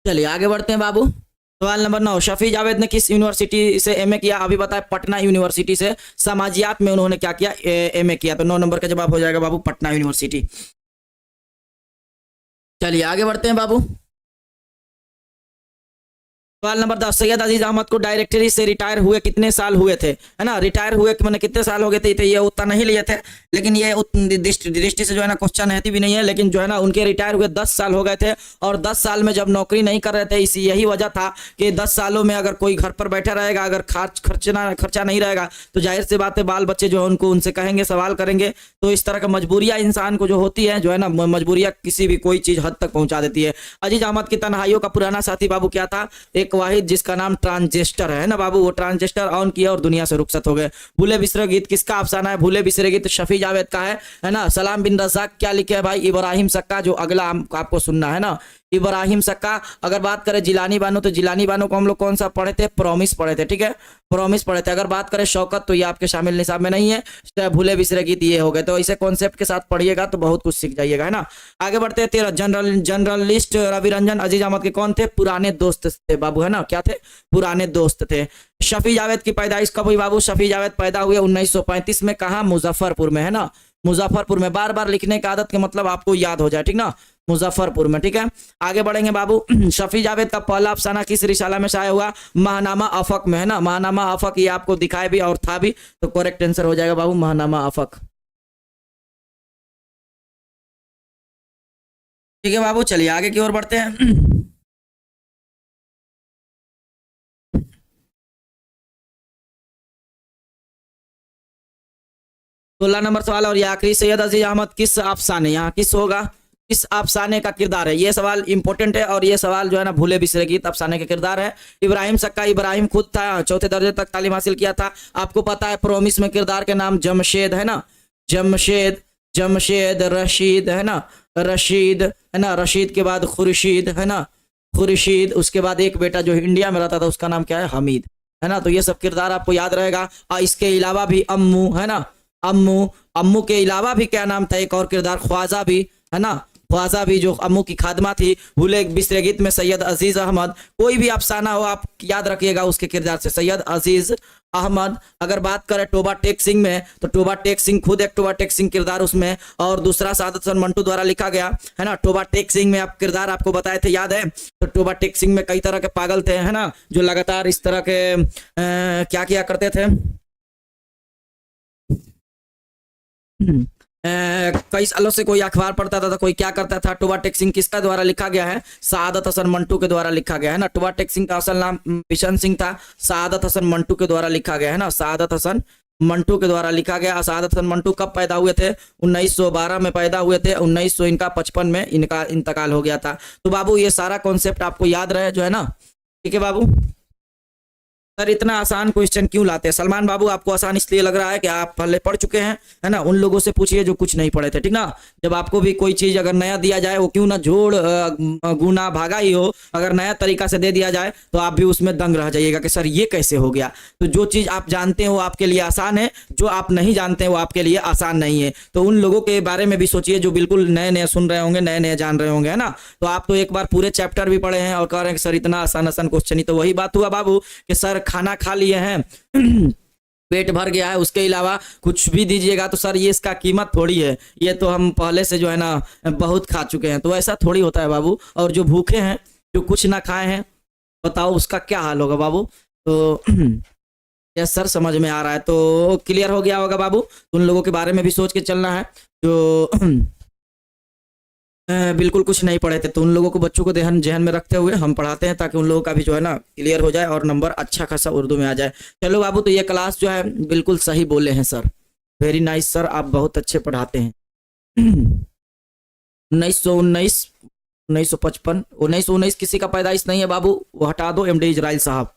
चलिए आगे बढ़ते हैं बाबू। सवाल नंबर 9, शफी जावेद ने किस यूनिवर्सिटी से एमए किया, अभी बताया पटना यूनिवर्सिटी से। समाजियात में उन्होंने क्या किया, एमए किया, तो 9 नंबर का जवाब हो जाएगा बाबू, पटना यूनिवर्सिटी। चलिए आगे बढ़ते हैं बाबू। सवाल नंबर 10, सैयद अजीज अहमद को डायरेक्टरी से रिटायर हुए कितने साल हुए थे, है ना। रिटायर हुए मैंने कितने साल हो गए थे, तो ये उतना नहीं लिए थे, लेकिन ये दृष्टि से जो है ना क्वेश्चन है भी नहीं है, लेकिन जो है ना उनके रिटायर हुए 10 साल हो गए थे। और 10 साल में जब नौकरी नहीं कर रहे थे, इसी यही वजह था कि 10 सालों में अगर कोई घर पर बैठा रहेगा, अगर खर्चा नहीं रहेगा, तो जाहिर सी बात है बाल बच्चे जो है उनको उनसे कहेंगे, सवाल करेंगे। तो इस तरह का मजबूरियां इंसान को जो होती है, जो है ना मजबूरियां किसी भी कोई चीज हद तक पहुंचा देती है। अजीज अहमद की तन्हाइयों का पुराना साथी बाबू क्या था, एक वाहिद जिसका नाम ट्रांजिस्टर है ना बाबू। वो ट्रांजिस्टर ऑन किया और दुनिया से रुखसत हो गए। भूले बिसरे गीत किसका अफसाना है, भूले बिसरे गीत शफी जावेद का है ना। सलाम बिन रज़ाक क्या लिखे है भाई, इब्राहिम सक्का, जो अगला आपको सुनना है ना, इब्राहिम सक्का। अगर बात करें जिलानी बानो, तो जिलानी बानो को हम लोग कौन सा पढ़े थे, प्रॉमिस पढ़े थे, ठीक है, प्रॉमिस पढ़े थे। अगर बात करें शौकत, तो ये आपके शामिल निसाब में नहीं है। भूले बिसरे गीत ये हो गए। तो इसे कॉन्सेप्ट के साथ पढ़िएगा तो बहुत कुछ सीख जाइएगा, है ना। आगे बढ़ते हैं 13, जर्नलिस्ट रवि रंजन अजीज अहमद के कौन थे, पुराने दोस्त थे बाबू, है ना। क्या थे, पुराने दोस्त थे। शफी जावेद की पैदाइश कब हुई बाबू, शफी जावेद पैदा हुए 1935 में, कहा, मुजफ्फरपुर में, है ना, मुजफ्फरपुर में। बार बार लिखने की आदत के मतलब आपको याद हो जाए, ठीक ना, मुजफ्फरपुर में, ठीक है। आगे बढ़ेंगे बाबू। शफी जावेद का पहला अफसाना किस रिसाला में शाया हुआ, महानामा अफक में, है ना। महानामा अफक ये आपको दिखाए भी और था भी, तो करेक्ट आंसर हो जाएगा बाबू महानामा अफक। ठीक है बाबू, चलिए आगे की ओर बढ़ते हैं। 16 नंबर सवाल और ये आखिरी, सैयद अजीज अहमद किस अफसाने, यहाँ किस होगा, किस अफसाने का किरदार है। ये सवाल इंपॉर्टेंट है और ये सवाल जो है ना भूले बिसरे गीत अफसाने का किरदार है। इब्राहिम सक्का, इब्राहिम खुद था, 4थे दर्जे तक तालीम हासिल किया था। आपको पता है प्रोमिस में किरदार के नाम जमशेद, है ना, जमशेद, जमशेद रशीद, है ना, रशीद, है ना, रशीद के बाद खुर्शीद, है ना, खुर्शीद। उसके बाद एक बेटा जो इंडिया में रहता था उसका नाम क्या है, हमीद, है ना। तो ये सब किरदार आपको याद रहेगा। और इसके अलावा भी अम्मू, है ना, अम्मू, अम्मू के अलावा भी क्या नाम था, एक और किरदार ख्वाजा भी, है ना, ख्वाजा भी जो अम्मू की खादमा थी। भूले बिसरे गीत में सैयद अजीज अहमद, कोई भी अफसाना हो आप याद रखिएगा उसके किरदार से, सैयद अजीज अहमद। अगर बात करें टोबा टेक सिंह में, तो टोबा टेक सिंह खुद एक टोबा टेक सिंह किरदार उसमें, और दूसरा सादत हसन मंटू द्वारा लिखा गया, है ना। टोबा टेक सिंह में आप किरदार आपको बताए थे, याद है। तो टोबा टेक सिंह में कई तरह के पागल थे, है ना, जो लगातार इस तरह के क्या किया करते थे, कई सालों से कोई अखबार पढ़ता था तो कोई क्या करता था। टोबा टेक सिंह किसका द्वारा लिखा गया है, सादत हसन मंटू के द्वारा लिखा गया है ना। टोबा टेक सिंह का असल नाम बिशन सिंह था, सादत हसन मंटू के द्वारा लिखा गया है ना, सादत हसन मंटू के द्वारा लिखा गया। सादत हसन मंटू कब पैदा हुए थे, 1912 में पैदा हुए थे, 1955 में इनका इंतकाल हो गया था। तो बाबू ये सारा कॉन्सेप्ट आपको याद रहे जो है ना, ठीक है बाबू। सर इतना आसान क्वेश्चन क्यों लाते हैं सलमान बाबू, आपको आसान इसलिए लग रहा है कि आप पहले पढ़ चुके हैं, है ना। उन लोगों से पूछिए जो कुछ नहीं पढ़े थे, ठीक ना। जब आपको भी कोई चीज अगर नया दिया जाए, वो क्यों ना जोड़ गुना भागा ही हो, अगर नया तरीका से दे दिया जाए तो आप भी उसमें दंग रह जाइएगा कि सर ये कैसे हो गया। तो जो चीज आप जानते हैं वो आपके लिए आसान है, जो आप नहीं जानते हैं वो आपके लिए आसान नहीं है। तो उन लोगों के बारे में भी सोचिए जो बिल्कुल नए नए सुन रहे होंगे, नए नए जान रहे होंगे, है ना। तो आप तो एक बार पूरे चैप्टर भी पढ़े हैं और कह रहे हैं कि सर इतना आसान आसान क्वेश्चन ही, तो वही बात हुआ बाबू कि सर खाना खा लिए हैं पेट भर गया है, उसके अलावा कुछ भी दीजिएगा तो सर ये इसका कीमत थोड़ी है, ये तो हम पहले से जो है ना बहुत खा चुके हैं। तो ऐसा थोड़ी होता है बाबू। और जो भूखे हैं, जो कुछ ना खाए हैं, बताओ उसका क्या हाल होगा बाबू। तो यस सर समझ में आ रहा है, तो क्लियर हो गया होगा बाबू। उन लोगों के बारे में भी सोच के चलना है जो बिल्कुल कुछ नहीं पढ़े थे। तो उन लोगों को, बच्चों को जहन में रखते हुए हम पढ़ाते हैं ताकि उन लोगों का भी जो है ना क्लियर हो जाए और नंबर अच्छा खासा उर्दू में आ जाए। चलो बाबू, तो ये क्लास जो है बिल्कुल सही बोले हैं सर, वेरी नाइस सर, आप बहुत अच्छे पढ़ाते हैं। 1919, 1955, 1919 किसी का पैदाइश नहीं है बाबू, वो हटा दो, MD इजराइल साहब,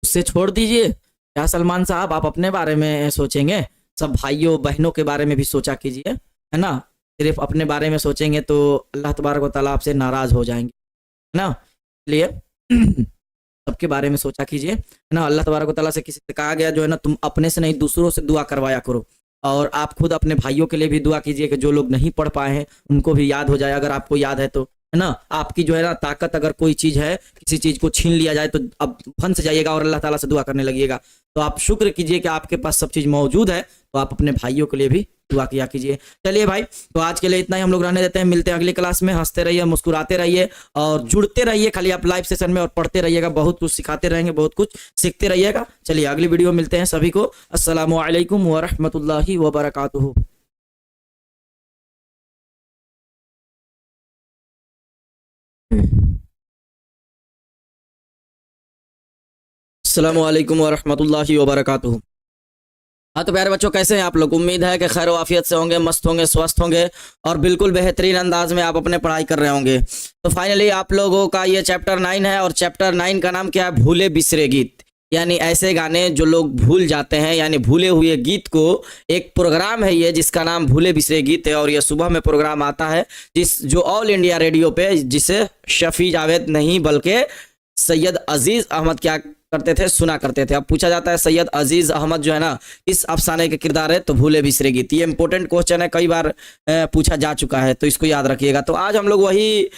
उससे छोड़ दीजिए। क्या सलमान साहब आप अपने बारे में सोचेंगे, सब भाइयों बहनों के बारे में भी सोचा कीजिए, है ना। सिर्फ अपने बारे में सोचेंगे तो अल्लाह तबारक व तआला आपसे नाराज हो जाएंगे, है ना। इसलिए सबके बारे में सोचा कीजिए, है ना। अल्लाह तबारक व तआला से किसी से कहा गया जो है ना, तुम अपने से नहीं दूसरों से दुआ करवाया करो। और आप खुद अपने भाइयों के लिए भी दुआ कीजिए कि जो लोग नहीं पढ़ पाए हैं उनको भी याद हो जाए, अगर आपको याद है तो, है ना। आपकी जो है ना ताकत, अगर कोई चीज है, किसी चीज को छीन लिया जाए तो अब फंस जाइएगा और अल्लाह ताला से दुआ करने लगिएगा। तो आप शुक्र कीजिए कि आपके पास सब चीज मौजूद है, तो आप अपने भाइयों के लिए भी दुआ किया कीजिए। चलिए भाई, तो आज के लिए इतना ही हम लोग रहने देते हैं। मिलते हैं अगली क्लास में। हंसते रहिए, मुस्कुराते रहिए और जुड़ते रहिए खाली आप लाइव सेशन में, और पढ़ते रहिएगा। बहुत कुछ सिखाते रहेंगे, बहुत कुछ सीखते रहिएगा। चलिए अगली वीडियो मिलते हैं सभी को। अस्सलामु अलैकुम व रहमतुल्लाहि व बरकातुहू। अस्सलामु अलैकुम व रहमतुल्लाहि व बरकातुहू। हाँ तो प्यारे बच्चों, कैसे हैं आप लोग? उम्मीद है कि खैर वाफियत से होंगे, मस्त होंगे, स्वस्थ होंगे और बिल्कुल बेहतरीन अंदाज में आप अपने पढ़ाई कर रहे होंगे। तो फाइनली आप लोगों का ये चैप्टर 9 है, और चैप्टर 9 का नाम क्या है? भूले बिसरे गीत। यानी ऐसे गाने जो लोग भूल जाते हैं, यानी भूले हुए गीत को। एक प्रोग्राम है ये जिसका नाम भूले बिसरे गीत है, और ये सुबह में प्रोग्राम आता है जो ऑल इंडिया रेडियो पे, जिसे शफी जावेद नहीं बल्कि सैयद अजीज अहमद क्या करते थे, सुना करते थे। अब पूछा जाता है सैयद अजीज अहमद जो है ना इस अफसाने के किरदार है, तो भूले बिसरे गीत। ये इंपॉर्टेंट क्वेश्चन है, कई बार पूछा जा चुका है, तो इसको याद रखिएगा। तो आज हम लोग वही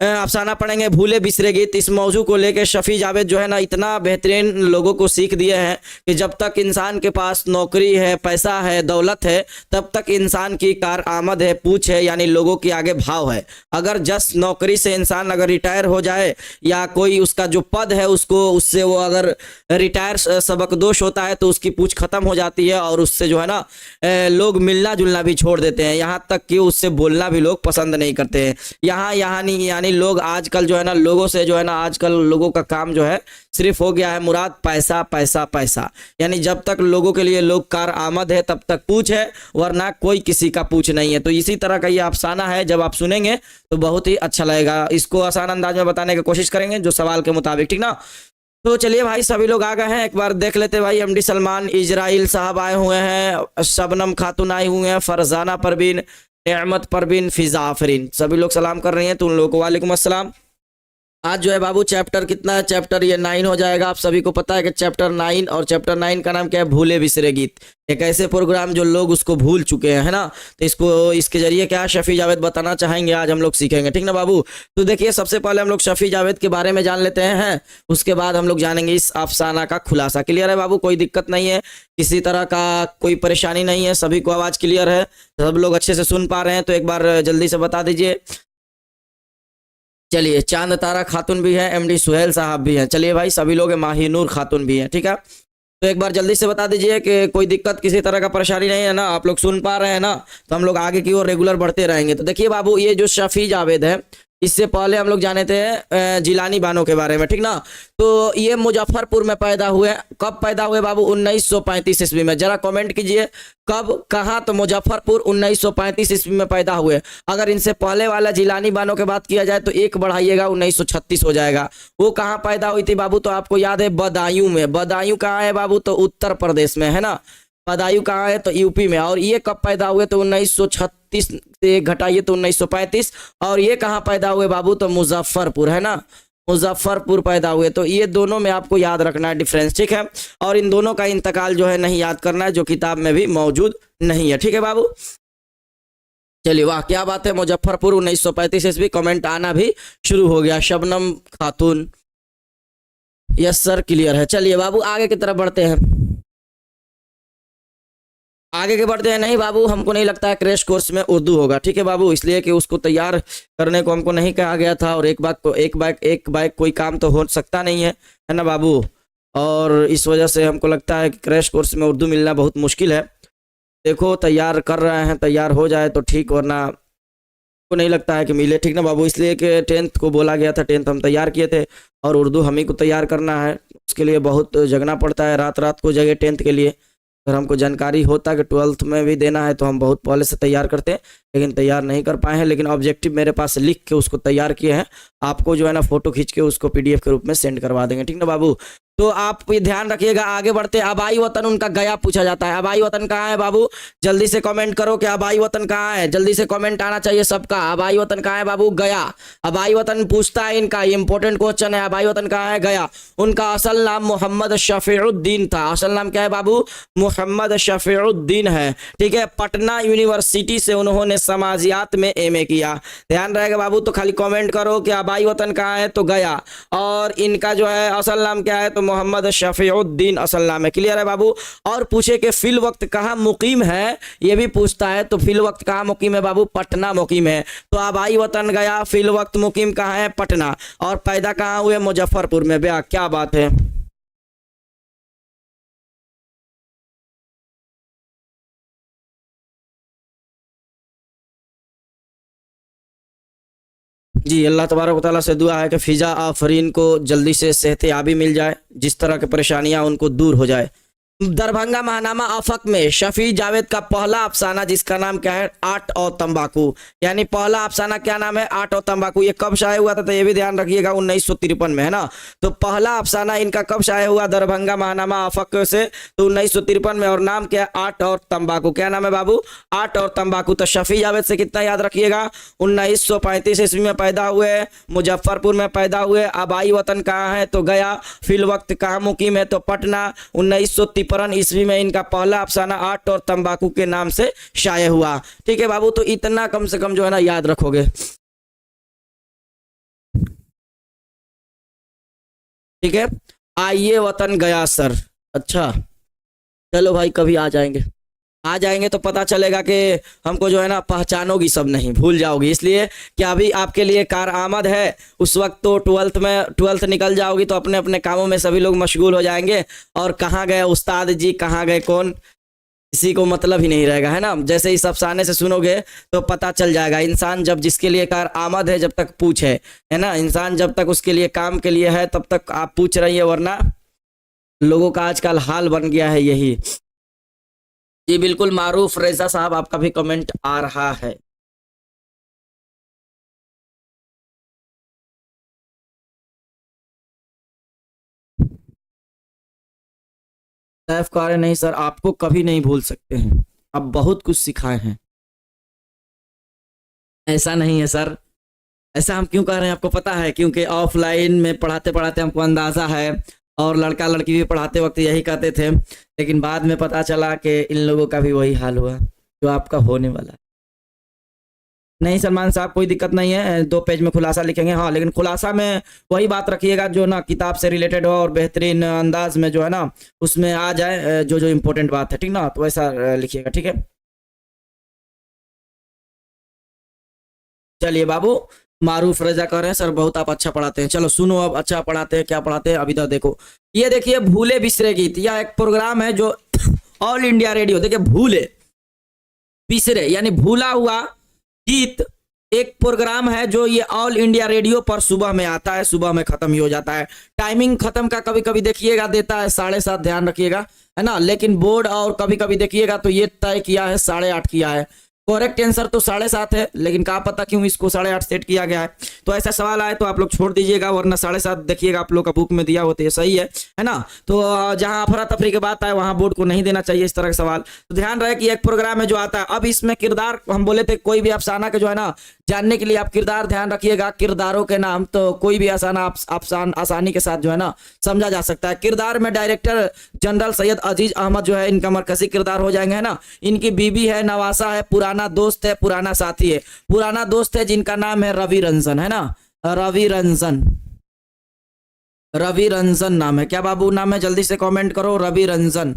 अफसाना पढ़ेंगे, भूले बिसरे गीत। इस मौजू को लेके शफी जावेद जो है ना इतना बेहतरीन लोगों को सीख दिए हैं कि जब तक इंसान के पास नौकरी है, पैसा है, दौलत है, तब तक इंसान की कार आमद है, पूछ है, यानी लोगों के आगे भाव है। अगर जस्ट नौकरी से इंसान अगर रिटायर हो जाए, या कोई उसका जो पद है उसको उससे वो अगर रिटायर सबकदोश होता है, तो उसकी पूछ खत्म हो जाती है, और उससे जो है ना लोग मिलना जुलना भी छोड़ देते हैं। यहाँ तक कि उससे बोलना भी लोग पसंद नहीं करते हैं। यहाँ नहीं, यानी लोग आजकल जो है ना लोगों से जो है ना आजकल लोगों का काम जो है सिर्फ हो गया है मुराद पैसा पैसा पैसा। यानी जब तक लोगों के लिए लोग कार आमद है तब तक पूछ है, वरना कोई किसी का पूछ नहीं है। तो इसी तरह का ये अफसाना है, जब आप सुनेंगे तो बहुत ही अच्छा लगेगा। इसको आसान अंदाज में बताने की कोशिश करेंगे जो सवाल के मुताबिक, ठीक ना। तो चलिए भाई, सभी लोग आ गए हैं, एक बार देख लेते हैं भाई। एमडी सलमान इजराइल साहब आए हुए हैं, शबनम खातून आई हुए हैं, फरजाना परवीन, नेमत परवीन, फिजा आफरीन, सभी लोग सलाम कर रही हैं, तो उन लोगों को वालेकुम अस्सलाम। आज जो है बाबू चैप्टर कितना है? चैप्टर ये 9 हो जाएगा। आप सभी को पता है कि चैप्टर 9, और चैप्टर 9 का नाम क्या है? भूले बिसरे गीत। एक ऐसे प्रोग्राम जो लोग उसको भूल चुके हैं, है ना। तो इसको इसके जरिए क्या शफी जावेद बताना चाहेंगे, आज हम लोग सीखेंगे, ठीक ना बाबू। तो देखिए, सबसे पहले हम लोग शफी जावेद के बारे में जान लेते हैं, उसके बाद हम लोग जानेंगे इस अफसाना का खुलासा। क्लियर है बाबू? कोई दिक्कत नहीं है, किसी तरह का कोई परेशानी नहीं है, सभी को आवाज़ क्लियर है, सब लोग अच्छे से सुन पा रहे हैं? तो एक बार जल्दी से बता दीजिए। चलिए, चांद तारा खातून भी है, एमडी सुहेल साहब भी हैं। चलिए भाई, सभी लोग, माहीनूर खातून भी हैं, ठीक है। तो एक बार जल्दी से बता दीजिए कि कोई दिक्कत, किसी तरह का परेशानी नहीं है ना, आप लोग सुन पा रहे हैं ना। तो हम लोग आगे की ओर रेगुलर बढ़ते रहेंगे। तो देखिए बाबू, ये जो शफी जावेद है, इससे पहले हम लोग जाने थे जिलानी बानो के बारे में, ठीक ना। तो ये मुजफ्फरपुर में पैदा हुए। कब पैदा हुए बाबू? 1935 ईस्वी में। जरा कमेंट कीजिए कब, कहाँ? तो मुजफ्फरपुर 1935 ईस्वी में पैदा हुए। अगर इनसे पहले वाला जिलानी बानो की बात किया जाए तो एक बढ़ाइएगा, 1936 हो जाएगा। वो कहाँ पैदा हुई थी बाबू? तो आपको याद है, बदायूं में। बदायूं कहाँ है बाबू? तो उत्तर प्रदेश में, है ना। बदायूं कहाँ है? तो यूपी में। और ये कब पैदा हुए? तो 1936 से घटाइए तो 1935। और ये कहाँ पैदा हुए बाबू? तो मुजफ्फरपुर, है ना, मुजफ्फरपुर पैदा हुए। तो ये दोनों में आपको याद रखना है डिफरेंस, ठीक है। और इन दोनों का इंतकाल जो है नहीं याद करना है, जो किताब में भी मौजूद नहीं है, ठीक है बाबू। चलिए, वाह क्या बात है, मुजफ्फरपुर 1935 ईस्वी। कमेंट आना भी शुरू हो गया। शबनम खातून, यस सर, क्लियर है। चलिए बाबू, आगे की तरफ बढ़ते हैं। आगे के बढ़ते हैं। नहीं बाबू, हमको नहीं लगता है क्रैश कोर्स में उर्दू होगा, ठीक है बाबू, इसलिए कि उसको तैयार करने को हमको नहीं कहा गया था। और एक बाइक कोई काम तो हो सकता नहीं है ना बाबू। और इस वजह से हमको लगता है कि क्रैश कोर्स में उर्दू मिलना बहुत मुश्किल है। देखो, तैयार कर रहे हैं, तैयार हो जाए तो ठीक, वरना को नहीं लगता है कि मिले, ठीक ना बाबू। इसलिए कि 10th को बोला गया था, 10th हम तैयार किए थे, और उर्दू हम ही को तैयार करना है। उसके लिए बहुत जगना पड़ता है, रात रात को जगह 10th के लिए। अगर हमको जानकारी होता कि 12th में भी देना है तो हम बहुत पहले से तैयार करते हैं, लेकिन तैयार नहीं कर पाए हैं। लेकिन ऑब्जेक्टिव मेरे पास लिख के उसको तैयार किए हैं, आपको जो है ना फोटो खींच के उसको PDF के रूप में सेंड करवा देंगे, ठीक ना बाबू। तो आप ये ध्यान रखिएगा। आगे बढ़ते, आबाई वतन उनका गया पूछा जाता है। आबाई वतन कहाँ है बाबू? जल्दी से कमेंट करो कि आबाई वतन कहाँ है, जल्दी से कमेंट आना चाहिए सबका। आबाई वतन कहाँ है बाबू? गया। आबाई वतन पूछता है इनका, इंपॉर्टेंट क्वेश्चन है। आबाई वतन कहाँ है? गया। उनका असल नाम मोहम्मद शफीउद्दीन था। असल नाम क्या है बाबू? मोहम्मद शफीउद्दीन है। ठीक है, पटना यूनिवर्सिटी से उन्होंने समाजियात में एमए किया। ध्यान रहेगा बाबू। तो खाली कमेंट करो कि आबाई वतन कहाँ है, तो गया। और इनका जो है असल नाम क्या है, तो मोहम्मद शफीउद्दीन असल नाम है। क्लियर है बाबू। और पूछे कि फिल वक्त कहाँ मुकीम है, ये भी पूछता है। तो फिल वक्त कहाँ मुकीम है बाबू? पटना मुकीम है। तो आबाई वतन गया, फिल वक्त मुकीम कहाँ है? पटना। और पैदा कहाँ हुए? मुजफ्फरपुर में। ब्याह, क्या बात है। जी, अल्लाह तबारक व तआला से दुआ है कि फिजा आफरीन को जल्दी से सेहत याबी मिल जाए, जिस तरह की परेशानियां उनको दूर हो जाए। दरभंगा महानामा आफक में शफी जावेद का पहला अफसाना जिसका नाम क्या है? आट और तंबाकू। यानी पहला अफसाना क्या नाम है? आट और तंबाकू। ये कब शाये हुआ था? तो ये भी ध्यान रखिएगा 1953 में, है ना। तो पहला अफसाना इनका कब शाये हुआ? दरभंगा महानामा आफक से, तो 1953 में। और नाम क्या है? आट और तंबाकू। क्या नाम है बाबू? आट और तंबाकू। तो शफी जावेद से कितना याद रखिएगा? 1935 ईस्वी में पैदा हुए, मुजफ्फरपुर में पैदा हुए। आबाई वतन कहाँ है? तो गया। फिल वक्त कहाँ मुकीम है? तो पटना। 1953 ईस्वी में इनका पहला अफसाना आट और तंबाकू के नाम से शाये हुआ। ठीक है बाबू। तो इतना कम से कम जो है ना याद रखोगे। ठीक है, आइए वतन गया सर। अच्छा, चलो भाई, कभी आ जाएंगे। आ जाएंगे तो पता चलेगा कि हमको जो है ना पहचानोगी सब नहीं, भूल जाओगी। इसलिए कि अभी आपके लिए कार आमद है। उस वक्त तो ट्वेल्थ निकल जाओगी तो अपने अपने कामों में सभी लोग मशगूल हो जाएंगे। और कहाँ गए उस्ताद जी, कहाँ गए कौन, किसी को मतलब ही नहीं रहेगा, है ना। जैसे इस अफसाने से सुनोगे तो पता चल जाएगा। इंसान जब जिसके लिए कार आमद है, जब तक पूछ है ना। इंसान जब तक उसके लिए काम के लिए है तब तक आप पूछ रही है, वरना लोगों का आजकल हाल बन गया है यही। जी बिल्कुल, मारूफ रेजा साहब आपका भी कमेंट आ रहा है। सैफ कार्य नहीं सर, आपको कभी नहीं भूल सकते हैं। आप बहुत कुछ सिखाए हैं। ऐसा नहीं है सर। ऐसा हम क्यों कह रहे हैं आपको पता है? क्योंकि ऑफलाइन में पढ़ाते पढ़ाते हमको अंदाजा है। और लड़का लड़की भी पढ़ाते वक्त यही कहते थे, लेकिन बाद में पता चला कि इन लोगों का भी वही हाल हुआ जो आपका होने वाला है। नहीं सलमान साहब, कोई दिक्कत नहीं है, 2 पेज में खुलासा लिखेंगे। हाँ, लेकिन खुलासा में वही बात रखिएगा जो ना किताब से रिलेटेड हो और बेहतरीन अंदाज में जो है ना उसमें आ जाए जो जो इम्पोर्टेंट बात है। ठीक ना, तो वैसा लिखिएगा। ठीक है, चलिए बाबू। मारूफ रजा कह रहे हैं सर बहुत आप अच्छा पढ़ाते हैं। चलो सुनो, अब अच्छा पढ़ाते हैं, क्या पढ़ाते हैं अभी तक देखो। ये देखिए, भूले बिसरे गीत, यह एक प्रोग्राम है जो ऑल इंडिया रेडियो, देखिए भूले बिसरे यानी भूला हुआ गीत, एक प्रोग्राम है जो ये ऑल इंडिया रेडियो पर सुबह में आता है, सुबह में खत्म ही हो जाता है। टाइमिंग खत्म का कभी कभी देखिएगा देता है 7:30, ध्यान रखिएगा, है ना। लेकिन बोर्ड और कभी कभी देखिएगा तो ये तय किया है 8:30 किया है। करेक्ट आंसर तो 7:30 है, लेकिन क्या पता क्यों इसको 8:30 सेट किया गया है। तो ऐसा सवाल आए तो आप लोग छोड़ दीजिएगा, वरना 7:30 देखिएगा आप लोग का बुक में दिया होते है, सही है ना। तो जहां अफरा तफरी की बात आए वहां बोर्ड को नहीं देना चाहिए इस तरह के सवाल। तो ध्यान रहे कि एक प्रोग्राम है जो आता है। अब इसमें किरदार, हम बोले थे कोई भी अफसाना के जो है ना जानने के लिए आप किरदार ध्यान रखिएगा, किरदारों के नाम तो कोई भी आसानी के साथ जो है ना समझा जा सकता है। किरदार में डायरेक्टर जनरल सैयद अजीज अहमद जो है इनका मरकजी किरदार हो जाएंगे, है ना। इनकी बीबी है नवासा है, पुराना दोस्त है, पुराना साथी है। पुराना दोस्त है जिनका नाम है रवि रंजन, है ना। रवि रंजन, रवि रंजन नाम है। क्या बाबू नाम है? जल्दी से कमेंट करो, रवि रंजन,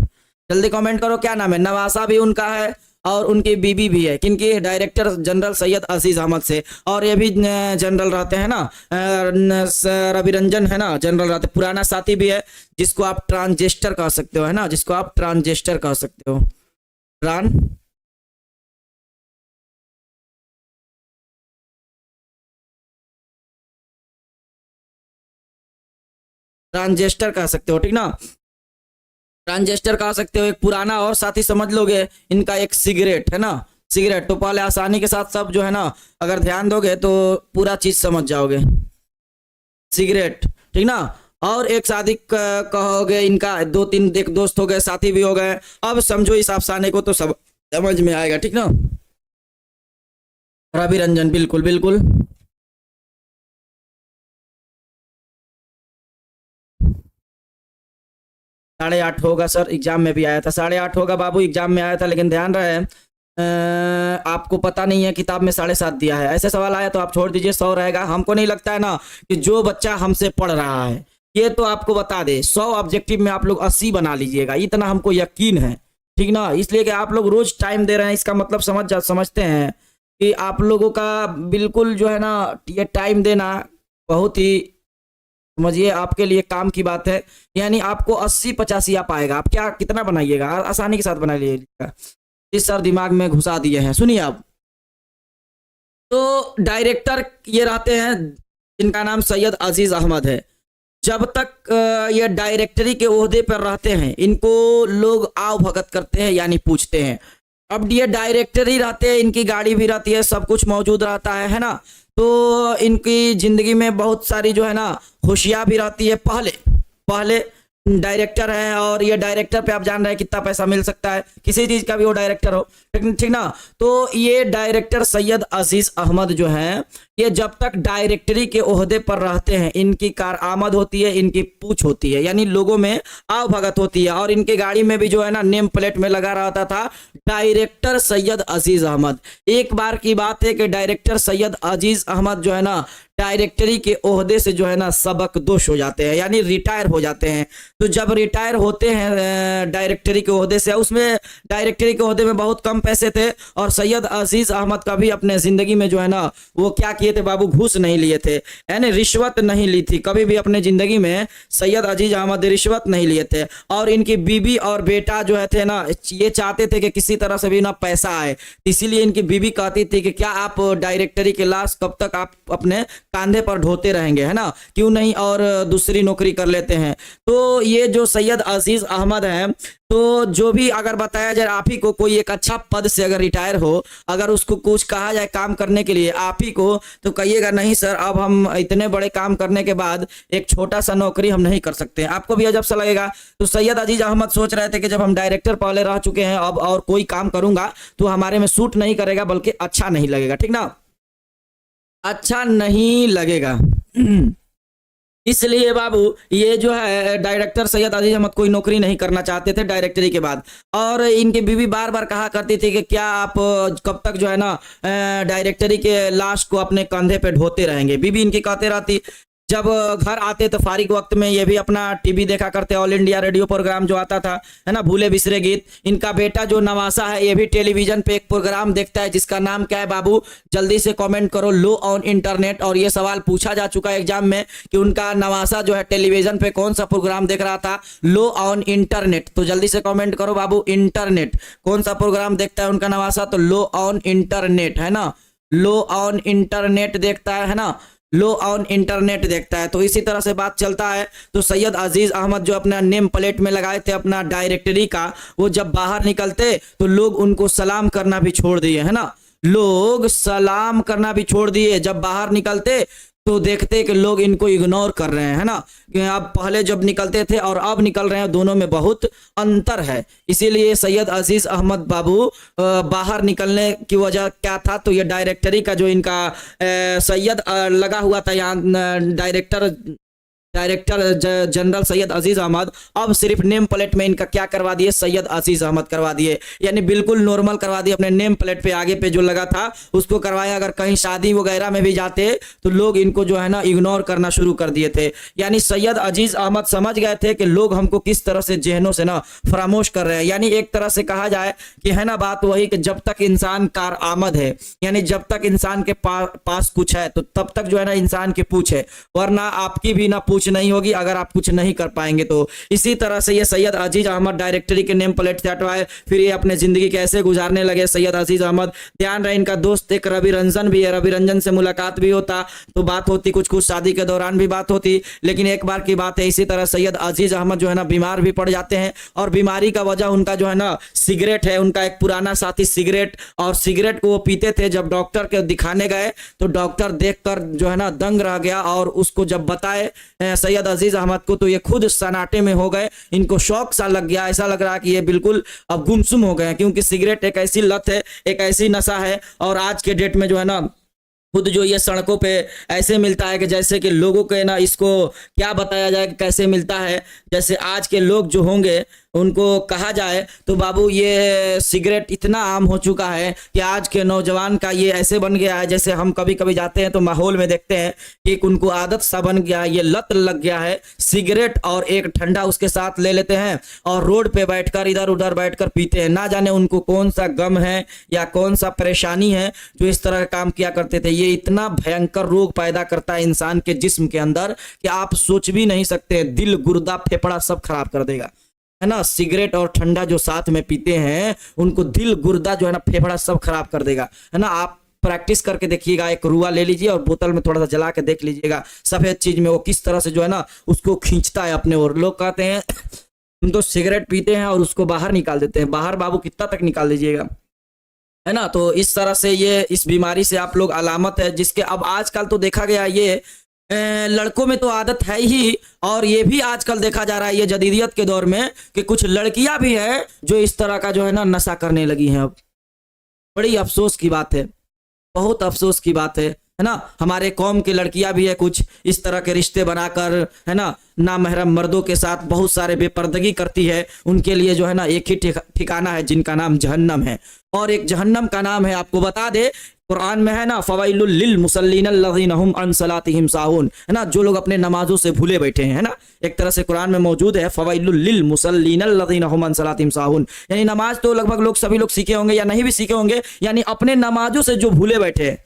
जल्दी कमेंट करो क्या नाम है। नवासा भी उनका है और उनकी बीबी भी है, किनकी? डायरेक्टर जनरल सैयद अजीज अहमद से। और ये भी जनरल रहते हैं ना, रवि रंजन, है ना, जनरल रहते। पुराना साथी भी है जिसको आप ट्रांजिस्टर कह सकते हो, है ना, जिसको आप ट्रांजिस्टर कह सकते हो। ट्रांजिस्टर कह सकते हो, ठीक ना, ट्रांजिस्टर कह सकते हो। एक पुराना और साथी समझ लोगे इनका एक सिगरेट, है ना, सिगरेट। तो पहले आसानी के साथ सब जो है ना अगर ध्यान दोगे तो पूरा चीज समझ जाओगे। सिगरेट, ठीक ना। और एक शादी कहोगे, इनका 2-3 देख दोस्त हो गए, साथी भी हो गए। अब समझो इस अफसाने को तो सब समझ में आएगा, ठीक ना। रवि रंजन, बिल्कुल बिल्कुल। 8:30 होगा सर, एग्जाम में भी आया था। 8:30 होगा बाबू, एग्जाम में आया था, लेकिन ध्यान रहे आपको पता नहीं है किताब में 7:30 दिया है। ऐसे सवाल आया तो आप छोड़ दीजिए, 100 रहेगा। हमको नहीं लगता है ना कि जो बच्चा हमसे पढ़ रहा है ये तो आपको बता दे, 100 ऑब्जेक्टिव में आप लोग 80 बना लीजिएगा, इतना हमको यकीन है, ठीक ना। इसलिए कि आप लोग रोज टाइम दे रहे हैं, इसका मतलब समझते हैं कि आप लोगों का बिल्कुल जो है ना ये टाइम देना बहुत ही, समझिए, आपके लिए काम की बात है। यानी आपको 80-85 आ पाएगा। आप क्या कितना बनाइएगा, आसानी के साथ बना लीजिएगा। इस सर दिमाग में घुसा दिए हैं। सुनिए आप, तो डायरेक्टर ये रहते हैं जिनका नाम सैयद अजीज अहमद है। जब तक ये डायरेक्टरी के ओहदे पर रहते हैं इनको लोग आव भगत करते हैं, यानी पूछते हैं। अब ये डायरेक्टर ही रहते हैं, इनकी गाड़ी भी रहती है, सब कुछ मौजूद रहता है ना। तो इनकी जिंदगी में बहुत सारी जो है ना खुशियाँ भी रहती है। पहले डायरेक्टर है, और ये डायरेक्टर पे आप जान रहे हैं कितना पैसा मिल सकता है, किसी चीज़ का भी वो डायरेक्टर हो, ठीक ना। तो ये डायरेक्टर सैयद अजीज अहमद जो हैं, ये जब तक डायरेक्टरी के ओहदे पर रहते हैं इनकी कार आमद होती है, इनकी पूछ होती है, यानी लोगों में आव भगत होती है। और इनके गाड़ी में भी जो है ना नेम प्लेट में लगा रहता था डायरेक्टर सैयद अजीज अहमद। एक बार की बात है कि डायरेक्टर सैयद अजीज अहमद जो है ना डायरेक्टरी के ओहदे से जो है ना सबकदोश हो जाते हैं, यानी रिटायर हो जाते हैं। तो जब रिटायर होते हैं डायरेक्टरी के ओहदे से, उसमें डायरेक्टरी के ओहदे में बहुत कम पैसे थे, और सैयद अजीज अहमद का भी अपने ज़िंदगी में जो है ना वो क्या किए थे बाबू, घूस नहीं लिए थे, यानी रिश्वत नहीं ली थी कभी भी अपने ज़िंदगी में। सैयद अजीज अहमद रिश्वत नहीं लिए थे। और इनकी बीबी और बेटा जो है थे ना, ये चाहते थे कि किसी तरह से भी ना पैसा आए, इसीलिए इनकी बीबी कहती थी कि क्या आप डायरेक्टरी के लाश कब तक आप अपने कांधे पर ढोते रहेंगे, है ना, क्यों नहीं और दूसरी नौकरी कर लेते हैं। तो ये जो सैयद अजीज अहमद हैं, तो जो भी अगर बताया जाए आप ही को कोई एक अच्छा पद से अगर रिटायर हो, अगर उसको कुछ कहा जाए काम करने के लिए आप ही को, तो कहिएगा नहीं सर, अब हम इतने बड़े काम करने के बाद एक छोटा सा नौकरी हम नहीं कर सकते। आपको भी अजब सा लगेगा। तो सैयद अजीज अहमद सोच रहे थे कि जब हम डायरेक्टर पहले रह चुके हैं, अब और कोई काम करूंगा तो हमारे में सूट नहीं करेगा, बल्कि अच्छा नहीं लगेगा, ठीक ना, अच्छा नहीं लगेगा। इसलिए बाबू ये जो है डायरेक्टर सैयद अजीज अहमद कोई नौकरी नहीं करना चाहते थे डायरेक्टरी के बाद। और इनकी बीवी बार बार कहा करती थी कि क्या आप कब तक जो है ना डायरेक्टरी के लाश को अपने कंधे पे ढोते रहेंगे। बीवी इनकी कहते रहती। जब घर आते तो फारिग वक्त में ये भी अपना टीवी देखा करते, ऑल इंडिया रेडियो प्रोग्राम जो आता था, है ना, भूले बिसरे गीत। इनका बेटा जो नवासा है ये भी टेलीविजन पे एक प्रोग्राम देखता है जिसका नाम क्या है बाबू, जल्दी से कमेंट करो, लो ऑन इंटरनेट। और ये सवाल पूछा जा चुका है एग्जाम में कि उनका नवासा जो है टेलीविजन पे कौन सा प्रोग्राम देख रहा था, लो ऑन इंटरनेट। तो जल्दी से कॉमेंट करो बाबू, इंटरनेट कौन सा प्रोग्राम देखता है उनका नवासा, तो लो ऑन इंटरनेट, है ना, लो ऑन इंटरनेट देखता है ना, लो ऑन इंटरनेट देखता है। तो इसी तरह से बात चलता है। तो सैयद अजीज अहमद जो अपना नेम प्लेट में लगाए थे अपना डायरेक्टरी का, वो जब बाहर निकलते तो लोग उनको सलाम करना भी छोड़ दिए, है ना, लोग सलाम करना भी छोड़ दिए। जब बाहर निकलते तो देखते कि लोग इनको इग्नोर कर रहे हैं, है ना, कि अब पहले जब निकलते थे और अब निकल रहे हैं, दोनों में बहुत अंतर है। इसीलिए सैयद अजीज अहमद बाबू बाहर निकलने की वजह क्या था, तो ये डायरेक्टरी का जो इनका सैयद लगा हुआ था यहाँ डायरेक्टर जनरल सैयद अजीज अहमद, अब सिर्फ नेम प्लेट में इनका क्या करवा दिए, सैयद अजीज अहमद करवा दिए, यानी बिल्कुल नॉर्मल करवा दिए। अपने नेम प्लेट पे आगे पे जो लगा था उसको करवाया। अगर कहीं शादी वगैरह में भी जाते तो लोग इनको जो है ना इग्नोर करना शुरू कर दिए थे। यानी सैयद अजीज अहमद समझ गए थे कि लोग हमको किस तरह से जहनों से ना फरामोश कर रहे हैं। यानी एक तरह से कहा जाए कि है ना बात वही कि जब तक इंसान कार आमद है, यानी जब तक इंसान के पास कुछ है तो तब तक जो है ना इंसान की पूछ है, वरना आपकी भी ना पूछ नहीं होगी अगर आप कुछ नहीं कर पाएंगे तो। इसी तरह से ये सैयद अजीज अहमद डायरेक्टरी के नेम प्लेट से हटवाए, फिर ये अपने जिंदगी कैसे गुजारने लगे सैयद अजीज अहमद। ध्यान रहे इनका दोस्त एक रवि रंजन भी है, रवि रंजन से मुलाकात भी होता तो बात होती, कुछ कुछ शादी के दौरान भी बात होती। लेकिन एक बार की बात है, इसी तरह सैयद अजीज अहमद जो है ना बीमार भी पड़ जाते हैं, और बीमारी का वजह उनका जो है ना सिगरेट है। उनका एक पुराना साथी सिगरेट, और सिगरेट को वो पीते थे। जब डॉक्टर के दिखाने गए तो डॉक्टर देखकर जो है ना दंग रह गया, और उसको जब बताए सैयद अजीज अहमद को तो ये खुद सन्नाटे में हो गए, इनको शौक सा लग गया, ऐसा लग रहा कि ये बिल्कुल अब गुमसुम हो गए हैं, क्योंकि सिगरेट एक ऐसी लत है, एक ऐसी नशा है। और आज के डेट में जो है ना खुद जो ये सड़कों पे ऐसे मिलता है कि जैसे कि लोगों के ना इसको क्या बताया जाए कि कैसे मिलता है। जैसे आज के लोग जो होंगे उनको कहा जाए तो बाबू ये सिगरेट इतना आम हो चुका है कि आज के नौजवान का ये ऐसे बन गया है, जैसे हम कभी कभी जाते हैं तो माहौल में देखते हैं कि उनको आदत सा बन गया है, ये लत लग गया है सिगरेट, और एक ठंडा उसके साथ ले लेते हैं और रोड पे बैठकर इधर उधर बैठकर पीते हैं। ना जाने उनको कौन सा गम है या कौन सा परेशानी है जो इस तरह का काम किया करते थे। ये इतना भयंकर रोग पैदा करता है इंसान के जिस्म के अंदर कि आप सोच भी नहीं सकते, दिल गुर्दा फेफड़ा सब खराब कर देगा, है ना। सिगरेट और ठंडा जो साथ में पीते हैं उनको दिल गुर्दा जो है ना फेफड़ा सब खराब कर देगा, है ना। आप प्रैक्टिस करके देखिएगा, एक रुआ ले लीजिए और बोतल में थोड़ा सा जला के देख लीजिएगा सफेद चीज में वो किस तरह से जो है ना उसको खींचता है अपने ओर। लोग कहते हैं हम तो सिगरेट पीते हैं और उसको बाहर निकाल देते हैं। बाहर बाबू कितना तक निकाल लीजिएगा, है ना। तो इस तरह से ये इस बीमारी से आप लोग अलामत है, जिसके अब आजकल तो देखा गया ये लड़कों में तो आदत है ही, और ये भी आजकल देखा जा रहा है ये जदीदियत के दौर में कि कुछ लड़कियां भी हैं जो इस तरह का जो है ना नशा करने लगी हैं। अब बड़ी अफसोस की बात है, बहुत अफसोस की बात है ना। हमारे कौम की लड़कियां भी है कुछ इस तरह के रिश्ते बनाकर, है ना, नामहरम मर्दों के साथ बहुत सारे बेपर्दगी करती है। उनके लिए जो है ना एक ही ठिकाना है जिनका नाम जहन्नम है, और एक जहन्नम का नाम है आपको बता दे कुरान में है ना, फवाइलुल लिल मुसल्लीन अल्लज़ीना हुम अन सलातिहिम साहून, है ना, जो लोग अपने नमाजों से भूले बैठे हैं, है ना। एक तरह से कुरान में मौजूद है फवाइलुल लिल मुसल्लीन अल्लज़ीना हुम अन सलातिहिम साहून, यानी नमाज तो लगभग लोग सभी लोग सीखे होंगे या नहीं भी सीखे होंगे, यानी अपने नमाजों से जो भूले बैठे हैं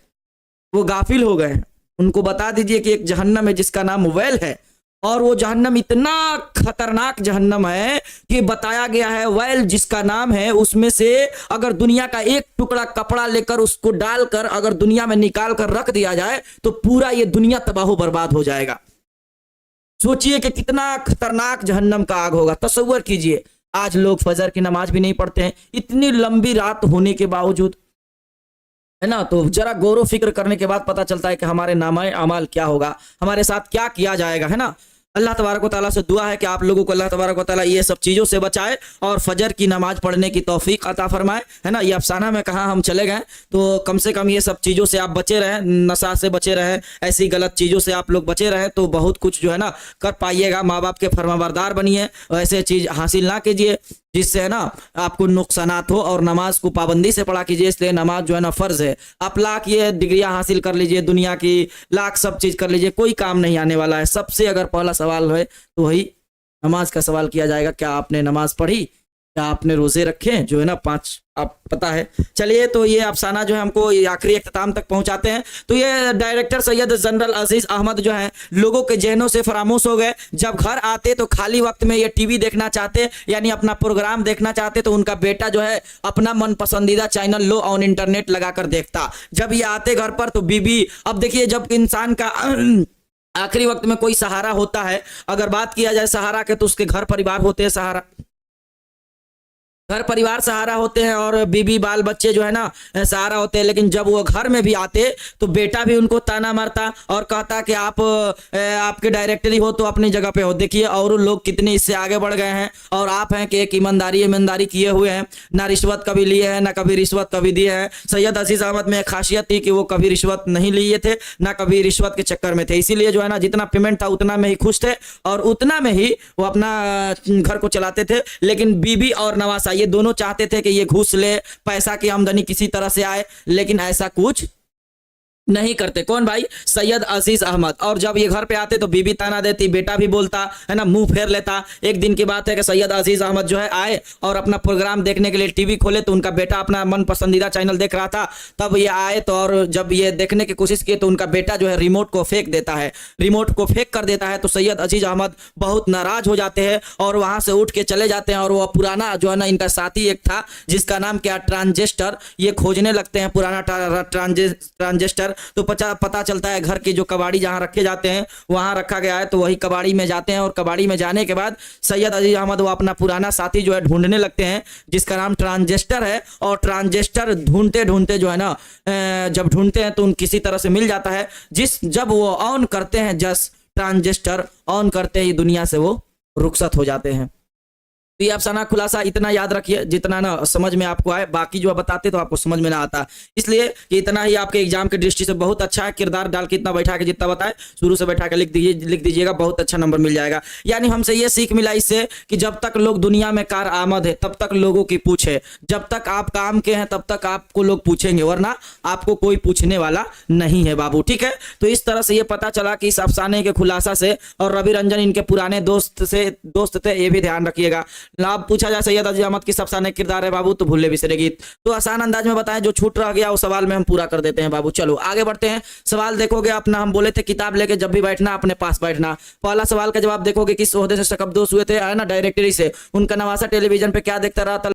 वो गाफिल हो गए। उनको बता दीजिए कि एक जहन्नम है जिसका नाम वैल है, और वो जहन्नम इतना खतरनाक जहन्नम है कि बताया गया है वैल जिसका नाम है उसमें से अगर दुनिया का एक टुकड़ा कपड़ा लेकर उसको डालकर अगर दुनिया में निकाल कर रख दिया जाए तो पूरा ये दुनिया तबाह बर्बाद हो जाएगा। सोचिए कि कितना खतरनाक जहन्नम का आग होगा। तसव्वुर कीजिए आज लोग फजर की नमाज भी नहीं पढ़ते हैं इतनी लंबी रात होने के बावजूद, है ना। तो जरा गौर फिक्र करने के बाद पता चलता है कि हमारे नामाए अमाल क्या होगा, हमारे साथ क्या किया जाएगा, है ना। अल्लाह तबारक व तआला से दुआ है कि आप लोगों को अल्लाह तबारक व तआला ये सब चीज़ों से बचाए और फजर की नमाज पढ़ने की तौफीक अता फरमाए, है ना। ये अफसाना में कहाँ हम चले गए, तो कम से कम ये सब चीज़ों से आप बचे रहें, नशा से बचे रहें, ऐसी गलत चीज़ों से आप लोग बचे रहें तो बहुत कुछ जो है ना कर पाइएगा। माँ बाप के फरमाबरदार बनिए, ऐसे चीज़ हासिल ना कीजिए जिससे है ना आपको नुकसानात हो, और नमाज को पाबंदी से पढ़ा कीजिए। इसलिए नमाज जो है ना फ़र्ज़ है। आप लाख ये डिग्रियां हासिल कर लीजिए, दुनिया की लाख सब चीज़ कर लीजिए, कोई काम नहीं आने वाला है। सबसे अगर पहला सवाल है तो वही नमाज का सवाल किया जाएगा, क्या आपने नमाज पढ़ी, क्या आपने रोजे रखे, जो है ना 5 आप पता है। चलिए तो ये अफसाना जो है हमको आखिरी इख्तिताम तक पहुंचाते हैं। तो ये डायरेक्टर सैयद जनरल अजीज अहमद जो है लोगों के जहनों से फरामोश हो गए। जब घर आते तो खाली वक्त में ये टीवी देखना चाहते, यानी अपना प्रोग्राम देखना चाहते, तो उनका बेटा जो है अपना मन पसंदीदा चैनल लो ऑन इंटरनेट लगाकर देखता। जब ये आते घर पर तो बीबी, अब देखिए जब इंसान का आखिरी वक्त में कोई सहारा होता है, अगर बात किया जाए सहारा के तो उसके घर परिवार होते हैं सहारा, घर परिवार सहारा होते हैं और बीबी बाल बच्चे जो है ना सहारा होते हैं। लेकिन जब वो घर में भी आते तो बेटा भी उनको ताना मारता और कहता कि आप आपके डायरेक्टरी हो तो अपनी जगह पे हो। देखिए और लोग कितने इससे आगे बढ़ गए हैं, और आप हैं कि एक ईमानदारी किए हुए हैं, ना रिश्वत कभी लिए हैं ना कभी रिश्वत कभी दिए हैं। सैयद अजीज अहमद में एक खासियत थी कि वो कभी रिश्वत नहीं लिए थे ना कभी रिश्वत के चक्कर में थे, इसीलिए जो है ना जितना पेमेंट था उतना में ही खुश थे और उतना में ही वो अपना घर को चलाते थे। लेकिन बीबी और नवासा ये दोनों चाहते थे कि ये घूस ले, पैसा की आमदनी किसी तरह से आए, लेकिन ऐसा कुछ नहीं करते। कौन भाई? सैयद अजीज अहमद। और जब ये घर पे आते तो बीबी ताना देती, बेटा भी बोलता है ना, मुंह फेर लेता। एक दिन की बात है कि सैयद अजीज अहमद जो है आए और अपना प्रोग्राम देखने के लिए टीवी खोले तो उनका बेटा अपना मन पसंदीदा चैनल देख रहा था। तब ये आए तो और जब ये देखने की कोशिश की तो उनका बेटा जो है रिमोट को फेंक देता है, रिमोट को फेंक कर देता है। तो सैयद अजीज अहमद बहुत नाराज हो जाते हैं और वहां से उठ के चले जाते हैं। और वो पुराना जो है ना इनका साथी एक था जिसका नाम क्या, ट्रांजिस्टर, ये खोजने लगते हैं पुराना ट्रांजिस्टर। तो पता चलता है घर की जो कबाड़ी जहां रखे जाते हैं वहां रखा गया है, तो वही कबाड़ी में जाते हैं। और कबाड़ी में जाने के बाद सैयद अजीज अहमद वो अपना पुराना साथी जो है ढूंढने लगते हैं जिसका नाम ट्रांजिस्टर है। और ट्रांजिस्टर ढूंढते ढूंढते जो है ना जब ढूंढते हैं तो किसी तरह से मिल जाता है। जब वो ऑन करते हैं जस्ट ट्रांजिस्टर ऑन करते ही दुनिया से वो रुखसत हो जाते हैं। तो ये अफसाना खुलासा इतना याद रखिए जितना ना समझ में आपको आए, बाकी जो बताते तो आपको समझ में ना आता, इसलिए कि इतना ही आपके एग्जाम की दृष्टि से बहुत अच्छा है। किरदार डाल के इतना बैठा के जितना बताए शुरू से बैठा के लिख दीजिएगा, बहुत अच्छा नंबर मिल जाएगा। यानी हमसे ये सीख मिला इससे कि जब तक लोग दुनिया में कार आमद है तब तक लोगों की पूछ है, जब तक आप काम के हैं तब तक आपको लोग पूछेंगे, वरना आपको कोई पूछने वाला नहीं है बाबू। ठीक है, तो इस तरह से ये पता चला कि इस अफसाने के खुलासा से, और रवि रंजन इनके पुराने दोस्त थे, ये भी ध्यान रखिएगा। अब पूछा जाए सैयद अजी अहमद किस अफसाने किरदार है बाबू, तो भूले बिसरे गीत। तो आसान अंदाज में बताएं, जो छूट रह गया वो सवाल में हम पूरा कर देते हैं बाबू। चलो आगे बढ़ते हैं। सवाल देखोगे अपना, हम बोले थे किताब लेके जब भी बैठना अपने पास बैठना। पहला सवाल का जवाब देखोगे, किस ओहदे से शकबदोश हुए थे, है ना, डायरेक्टरी से। उनका नवासा टेलीविजन पे क्या देखता रहा